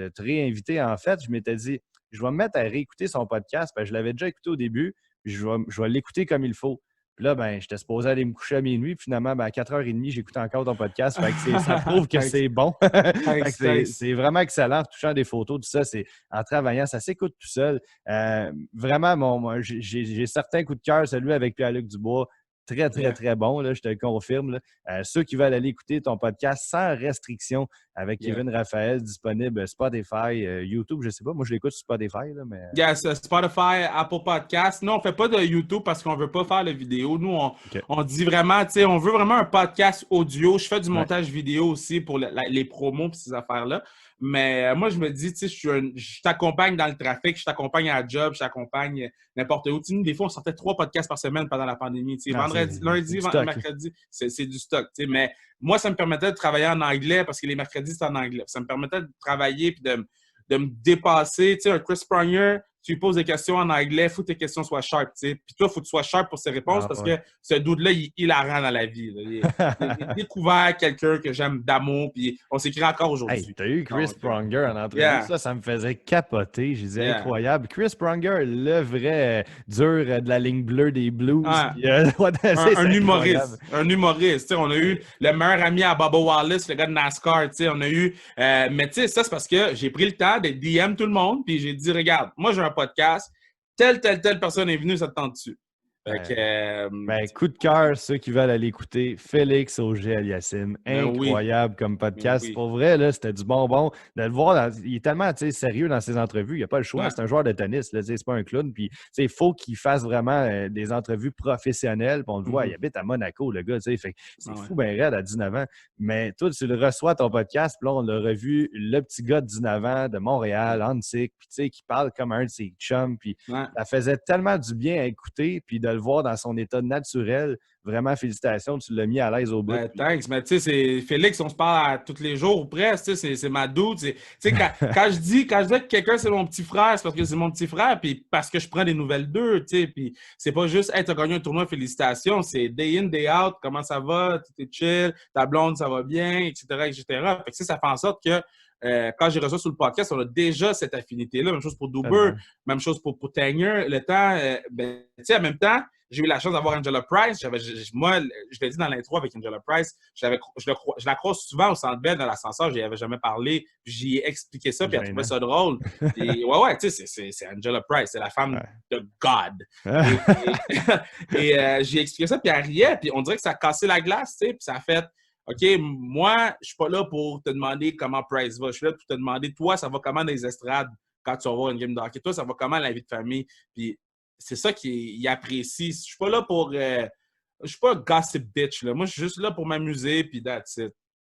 te réinviter, en fait, je m'étais dit, je vais me mettre à réécouter son podcast, parce que je l'avais déjà écouté au début, puis je vais l'écouter comme il faut. Puis là, ben, j'étais supposé aller me coucher à minuit. Puis finalement, ben, à 4h30, j'écoute encore ton podcast. Fait que ça prouve que Thanks. c'est bon. Fait que Thanks. c'est vraiment excellent. En touchant des photos, tout ça, en travaillant, ça s'écoute tout seul. Vraiment, j'ai certains coups de cœur, celui avec Pierre-Luc Dubois. Très, très, Yeah. très bon, là, je te le confirme. Là. Ceux qui veulent aller écouter ton podcast sans restriction avec Yeah. Kevin Raphaël, disponible Spotify, YouTube, je ne sais pas. Moi, je l'écoute sur Spotify, là, mais. Yes, Spotify, Apple Podcast. Nous, on ne fait pas de YouTube parce qu'on ne veut pas faire de vidéo. Nous, OK. on dit vraiment, tu sais, on veut vraiment un podcast audio. Je fais du Ouais. montage vidéo aussi pour les promos et ces affaires-là. Mais moi, je me dis, tu sais, je t'accompagne dans le trafic, je t'accompagne à la job, je t'accompagne n'importe où. Tu sais, nous, des fois, on sortait 3 podcasts par semaine pendant la pandémie. Tu sais, Ah, vendredi, c'est lundi, du stock. mercredi, c'est du stock. Tu sais, mais moi, ça me permettait de travailler en anglais parce que les mercredis, c'est en anglais. Ça me permettait de travailler et de me dépasser. Tu sais, un Chris Pronger, tu lui poses des questions en anglais, il faut que tes questions soient sharp, tu sais. Puis toi, il faut que tu sois sharp pour ses réponses Ah, parce ouais. que ce dude-là, il la rend dans la vie. J'ai découvert quelqu'un que j'aime d'amour, puis on s'écrit encore Hey, aujourd'hui. t'as eu Chris Donc, Pronger en entrevue, yeah, ça me faisait capoter. J'ai dit yeah. incroyable. Chris Pronger, le vrai dur de la ligne bleue des Blues. Ouais. Puis, c'est Un incroyable. humoriste. Un humoriste. Tu sais, on a eu le meilleur ami à Bubba Wallace, le gars de NASCAR. Tu sais, on a eu. Mais tu sais, ça, c'est parce que j'ai pris le temps de DM tout le monde, puis j'ai dit, regarde, moi, j'ai un podcast. Telle personne est venue, ça te tente dessus. Fait que. Ben, coup de cœur, ceux qui veulent aller écouter, Félix Auger-Aliassime. Ben oui. Incroyable comme Ben podcast. oui. Pour vrai, là, c'était du bonbon. De le voir, il est tellement sérieux dans ses entrevues. Il n'a pas le choix. Ouais. C'est un joueur de tennis. C'est pas un clown. Puis, il faut qu'il fasse vraiment des entrevues professionnelles. Puis on le voit, il habite à Monaco, le gars. Fait que c'est fou, ben raide à 19 ans. Mais toi, tu le reçois, ton podcast. Puis là, on l'a revu, le petit gars de 19 ans de Montréal, Hansik, puis qui parle comme un de ses chums. Puis ça faisait tellement du bien à écouter. Puis de le voir dans son état naturel. Vraiment, félicitations, tu l'as mis à l'aise au bout. Ben, thanks. Mais tu sais, c'est Félix, on se parle tous les jours ou presque. C'est ma dude. Tu sais, quand je dis que quelqu'un, c'est mon petit frère, c'est parce que c'est mon petit frère, puis parce que je prends des nouvelles d'eux. Tu sais, puis c'est pas juste, hey, t'as gagné un tournoi, félicitations. C'est day in, day out, comment ça va, tout est chill, ta blonde, ça va bien, etc., etc. Fait que ça fait en sorte que quand j'ai reçu sur le podcast, on a déjà cette affinité-là. Même chose pour Duber, même chose pour Tanger. Le temps, tu sais, en même temps, j'ai eu la chance d'avoir Angela Price. Moi, je l'ai dit dans l'intro avec Angela Price, je la croise souvent au Centre Bell dans l'ascenseur, je n'y avais jamais parlé. J'y ai expliqué ça, puis elle trouvait ça drôle. Puis, ouais, tu sais, c'est Angela Price, c'est la femme de God. Et j'ai expliqué ça, puis elle riait, puis on dirait que ça a cassé la glace, tu sais, puis ça a fait OK, moi, je suis pas là pour te demander comment Price va. Je suis là pour te demander, toi, ça va comment dans les estrades quand tu vas voir une game de hockey? Toi, ça va comment la vie de famille? Puis c'est ça qu'il apprécie. Je suis pas là pour je suis pas gossip bitch, là. Moi, je suis juste là pour m'amuser, puis that's it.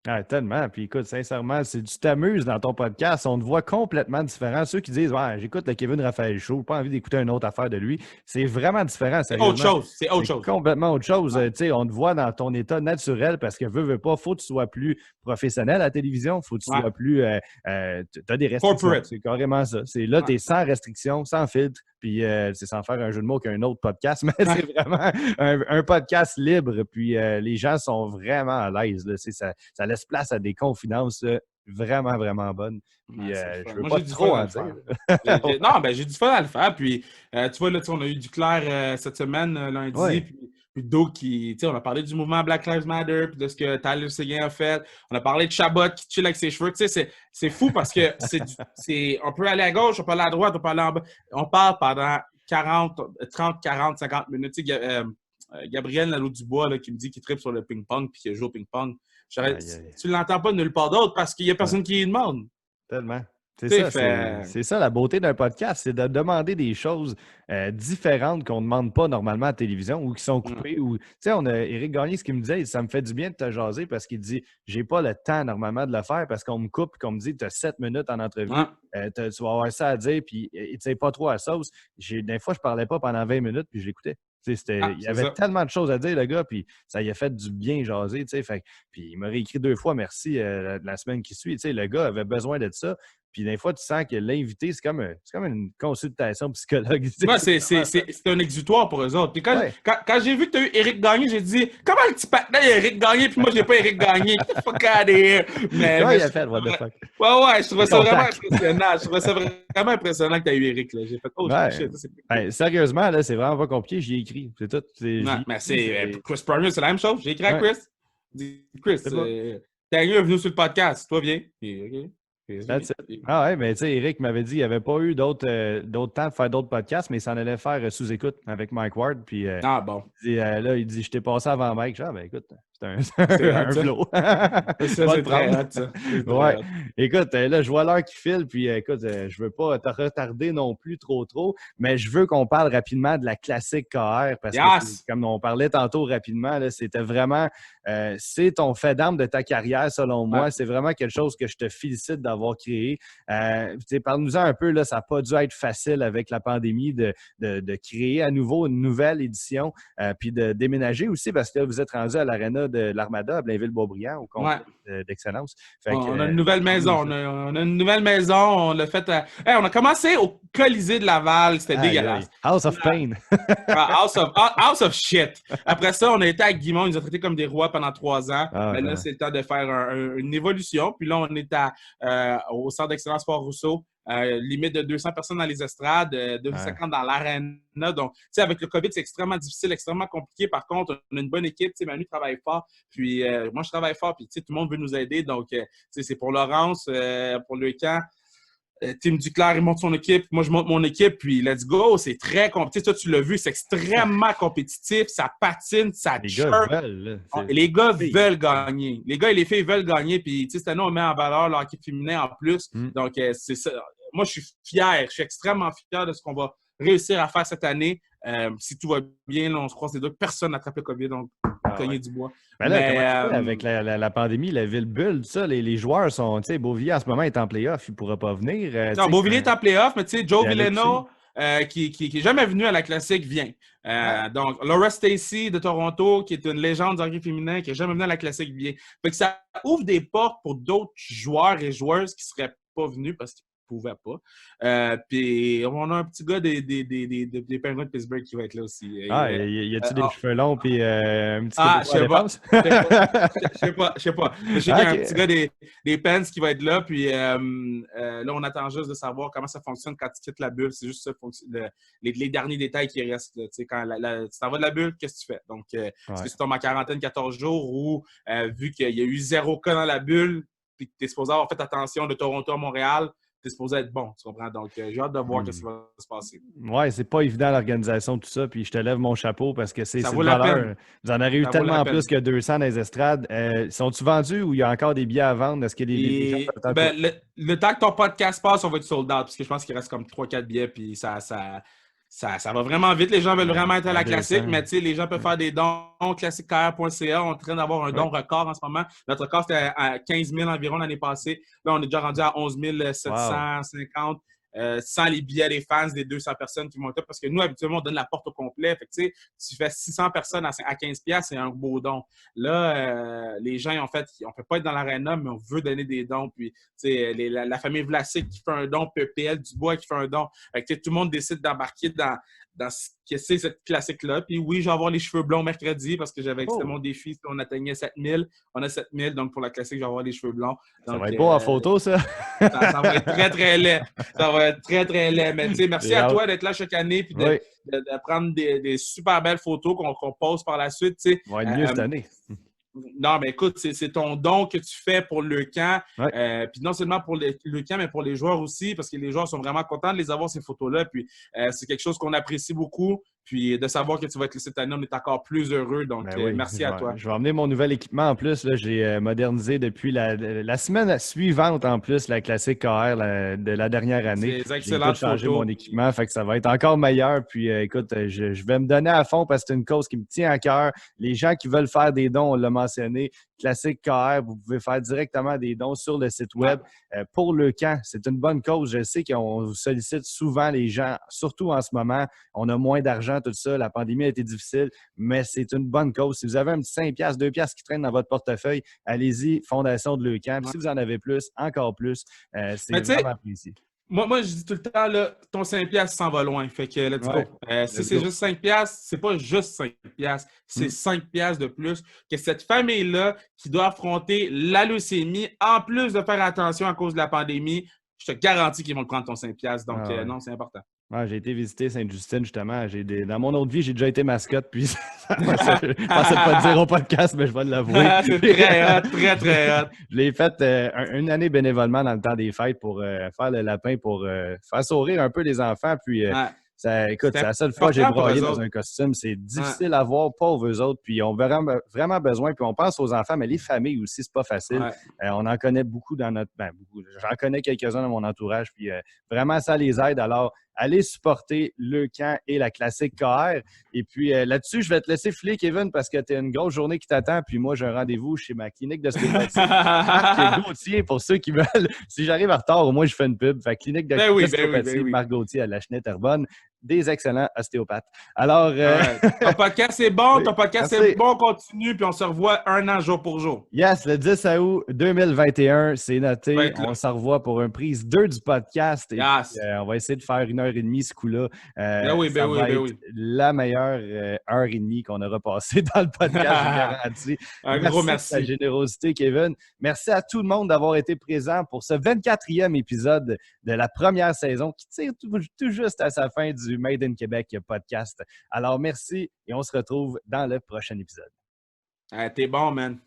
Ah, tellement. Puis écoute, sincèrement, tu t'amuses dans ton podcast. On te voit complètement différent. Ceux qui disent ouais, j'écoute le Kevin Raphaël Show, pas envie d'écouter une autre affaire de lui. C'est vraiment différent, C'est autre sérieusement. chose. C'est autre chose. Complètement autre chose. Ouais. Tu sais, on te voit dans ton état naturel parce que veux pas, faut que tu sois plus professionnel à la télévision, faut que tu sois plus. Tu as des restrictions. Corporate. C'est carrément ça. C'est là, tu es sans restriction, sans filtre. Puis c'est sans faire un jeu de mots qu'un autre podcast, mais c'est vraiment un podcast libre. Puis les gens sont vraiment à l'aise. Ça laisse place à des confidences vraiment, vraiment bonnes. Puis je veux pas trop en dire. Non, ben j'ai du fun à le faire. Puis tu vois, là, on a eu du clair cette semaine, lundi. Ouais. Puis d'autres qui, tu sais, on a parlé du mouvement Black Lives Matter, puis de ce que Tyler Seguin a fait. On a parlé de Chabot qui chill avec ses cheveux. Tu sais, c'est fou parce que on peut aller à gauche, on peut aller à droite, on peut aller en bas. On parle pendant 30, 40, 50 minutes. Tu sais, Gabriel Nadeau-Dubois là, qui me dit qu'il tripe sur le ping-pong puis qu'il joue au ping-pong. Tu ne l'entends pas nulle part d'autre parce qu'il n'y a personne qui lui demande. Tellement. C'est ça la beauté d'un podcast, c'est de demander des choses différentes qu'on ne demande pas normalement à la télévision ou qui sont coupées. Tu sais, on a Éric Gagné, ce qu'il me disait, ça me fait du bien de te jaser parce qu'il dit j'ai pas le temps normalement de le faire parce qu'on me coupe et qu'on me dit tu as 7 minutes en entrevue, tu vas avoir ça à dire, puis tu sais pas trop à sauce. Des fois, je parlais pas pendant 20 minutes puis je l'écoutais. Il y avait tellement de choses à dire, le gars, puis ça y a fait du bien jaser. Puis il m'a réécrit 2 fois merci la semaine qui suit. Le gars avait besoin de ça. Puis des fois, tu sens que l'invité, c'est comme une consultation psychologique. Moi, c'est un exutoire pour eux autres. Puis quand j'ai vu que tu as eu Éric Gagné, j'ai dit comment le petit patin a Éric Gagné, puis moi, j'ai pas Éric Gagné. Fuck out of here. Mais il a fait, what the fuck. Ouais, je trouvais ça vraiment impressionnant. Je trouvais ça vraiment impressionnant que tu as eu Éric. J'ai fait shit. Sérieusement, là, c'est vraiment pas compliqué. J'y ai écrit. C'est tout. Mais Chris Pronger, c'est la même chose. J'ai écrit à Chris. Chris, Tanguy est venu sur le podcast. Toi, viens. OK. Ah ouais, mais tu sais, Eric m'avait dit qu'il n'avait pas eu d'autres temps de faire d'autres podcasts, mais il s'en allait faire sous-écoute avec Mike Ward. Puis, bon. Il dit, je t'ai passé avant Mike. Ah, ben écoute, c'est un flow. C'est très hot, ça. Ouais. Écoute, là, je vois l'heure qui file, puis écoute, je veux pas te retarder non plus trop, mais je veux qu'on parle rapidement de la classique KR, parce que, comme on parlait tantôt rapidement, là, c'était vraiment, c'est ton fait d'arme de ta carrière, selon moi. C'est vraiment quelque chose que je te félicite d'avoir créé. Parle-nous-en un peu, là, ça n'a pas dû être facile avec la pandémie de créer à nouveau une nouvelle édition, puis de déménager aussi, parce que là, vous êtes rendu à l'Arena de l'Armada à Blainville-Boisbriand au concours d'excellence. On a une nouvelle maison. On a une nouvelle maison. On l'a fait on a commencé au Colisée de Laval. C'était dégueulasse. House of Pain. House of shit. Après ça, on a été à Guimont. Ils nous ont traités comme des rois pendant 3 ans. Mais là, c'est le temps de faire une évolution. Puis là, on est au Centre d'excellence Port-Rousseau. Limite de 200 personnes dans les estrades, 250 dans l'arène. Donc, tu sais, avec le COVID, c'est extrêmement difficile, extrêmement compliqué. Par contre, on a une bonne équipe. Tu sais, Manu travaille fort. Puis, moi, je travaille fort. Puis, tu sais, tout le monde veut nous aider. Donc, tu sais, c'est pour Laurence, pour le camp. Tim Duclair, il monte son équipe. Moi, je monte mon équipe. Puis, let's go. C'est très compétitif. Toi, tu l'as vu. C'est extrêmement compétitif. Ça patine, ça chirpe. Les gars veulent gagner. Les gars et les filles veulent gagner. Puis, tu sais, cette année, on met en valeur leur équipe féminin en plus. Donc, c'est ça. Moi, je suis fier. Je suis extrêmement fier de ce qu'on va réussir à faire cette année. Si tout va bien, là, on se croise les doigts. Personne n'attrape le COVID, donc cogner du bois. Ben là, comment tu fais avec la pandémie, la ville bulle, ça, les joueurs sont, tu sais, Beauvillier en ce moment est en play-off, il ne pourra pas venir. Non, Beauvillier est en play-off, mais tu sais, Joe Villano, qui n'est jamais venu à la classique, vient. Donc, Laura Stacey de Toronto, qui est une légende du hockey féminin, qui n'est jamais venu à la classique, vient. Fait que ça ouvre des portes pour d'autres joueurs et joueuses qui ne seraient pas venus parce qu'ils pouvait pas. Puis on a un petit gars des Penguins de Pittsburgh qui va être là aussi. Y a-tu des cheveux longs puis un petit je sais pas. Je sais qu'il y a un petit gars des Pens qui va être là. Puis là, on attend juste de savoir comment ça fonctionne quand tu quittes la bulle. C'est juste ça, les derniers détails qui restent. Là. Quand tu t'en vas de la bulle, qu'est-ce que tu fais? Donc, est-ce que tu tombes en quarantaine 14 jours ou vu qu'il y a eu 0 cas dans la bulle, puis que tu es supposé avoir fait attention de Toronto à Montréal, t'es supposé être bon, tu comprends? Donc, j'ai hâte de voir ce qui va se passer. Ouais, c'est pas évident l'organisation, tout ça, puis je te lève mon chapeau parce que c'est de valeur. Vous en avez eu tellement plus que 200 dans les estrades. Sont-ils vendus ou il y a encore des billets à vendre? Est-ce qu'il y a des gens le temps que ton podcast passe, on va être sold out, parce que je pense qu'il reste comme 3-4 billets, puis ça ça va vraiment vite. Les gens veulent vraiment être à la 200. classique, mais tu sais, les gens peuvent faire des dons. Classiquecar.ca, on est en train d'avoir un don record en ce moment. Notre record, c'était à 15 000 environ l'année passée. Là, on est déjà rendu à 11 750. Sans les billets des fans des 200 personnes qui vont être là. Parce que nous, habituellement, on donne la porte au complet. Fait que, tu sais, si tu fais 600 personnes à 15$, c'est un beau don. Là, les gens, en fait, on ne peut pas être dans l'aréna, mais on veut donner des dons. Puis, tu sais, la famille Vlasic qui fait un don, PPL Dubois qui fait un don. Fait que, tout le monde décide d'embarquer dans ce que c'est cette classique-là. Puis oui, je vais avoir les cheveux blonds mercredi parce que c'était mon défi. On atteignait 7000. On a 7000. Donc, pour la classique, je vais avoir les cheveux blonds. Donc, ça va être beau en photo, ça. ça va être très, très laid. Ça va être très, très laid. Mais tu sais, merci à toi d'être là chaque année puis de prendre des super belles photos qu'on pose par la suite. Tu sais. On va être mieux cette année. Non, mais écoute, c'est ton don que tu fais pour le camp. Ouais. Puis non seulement pour le camp, mais pour les joueurs aussi, parce que les joueurs sont vraiment contents de les avoir, ces photos-là. Puis c'est quelque chose qu'on apprécie beaucoup. Puis de savoir que tu vas être là cette année, on est encore plus heureux. Donc, merci à toi. Je vais emmener mon nouvel équipement en plus. Là, j'ai modernisé depuis la semaine suivante en plus la classique KR de la dernière année. J'ai tout changé mon équipement, fait que ça va être encore meilleur. Puis écoute, je vais me donner à fond parce que c'est une cause qui me tient à cœur. Les gens qui veulent faire des dons, on l'a mentionné, Classique KR, vous pouvez faire directement des dons sur le site web pour le camp. C'est une bonne cause. Je sais qu'on sollicite souvent les gens, surtout en ce moment. On a moins d'argent, tout ça. La pandémie a été difficile, mais c'est une bonne cause. Si vous avez un petit 5$, 2$ qui traînent dans votre portefeuille, allez-y, Fondation de Le Camp. Si vous en avez plus, encore plus, c'est vraiment apprécié. Moi, je dis tout le temps, là, ton 5$ s'en va loin. Fait que, let's go. Si c'est juste 5$, c'est pas juste 5$. C'est 5$ de plus que cette famille-là qui doit affronter la leucémie, en plus de faire attention à cause de la pandémie, je te garantis qu'ils vont te prendre ton 5$. Donc, non, c'est important. Ouais, j'ai été visiter Sainte-Justine, justement. Dans mon autre vie, j'ai déjà été mascotte, puis je pensais pas le dire au podcast, mais je vais l'avouer. C'est très hot, très, très hot. Je l'ai fait une année bénévolement dans le temps des fêtes pour faire le lapin, pour faire sourire un peu les enfants. Puis, écoute, c'est la seule fois que j'ai broyé dans un costume. C'est difficile à voir, pauvres eux autres. Puis, on a vraiment besoin. Puis, on pense aux enfants, mais les familles aussi, c'est pas facile. On en connaît beaucoup dans notre... beaucoup. J'en connais quelques-uns dans mon entourage. Puis, vraiment, ça les aide. Alors, allez supporter le camp et la classique KR. Et puis là-dessus, je vais te laisser filer, Kevin, parce que tu as une grosse journée qui t'attend. Puis moi, j'ai un rendez-vous chez ma clinique d'ostéopathie. Marc Gauthier, pour ceux qui veulent. Si j'arrive en retard, au moins, je fais une pub. Fait clinique d'ostéopathie, Marc Gauthier à la Chenette-Herbonne. Des excellents ostéopathes. Alors, ton podcast est bon, ton podcast est bon, continue, puis on se revoit un an jour pour jour. Yes, le 10 août 2021, c'est noté. On se revoit pour une prise 2 du podcast. Et puis, on va essayer de faire 1h30 ce coup-là. La meilleure 1h30 qu'on aura passée dans le podcast, je garantis. Un gros merci. De ta générosité, Kevin. Merci à tout le monde d'avoir été présent pour ce 24e épisode de la première saison qui tire tout juste à sa fin du Made in Québec podcast. Alors, merci et on se retrouve dans le prochain épisode. T'es bon, man.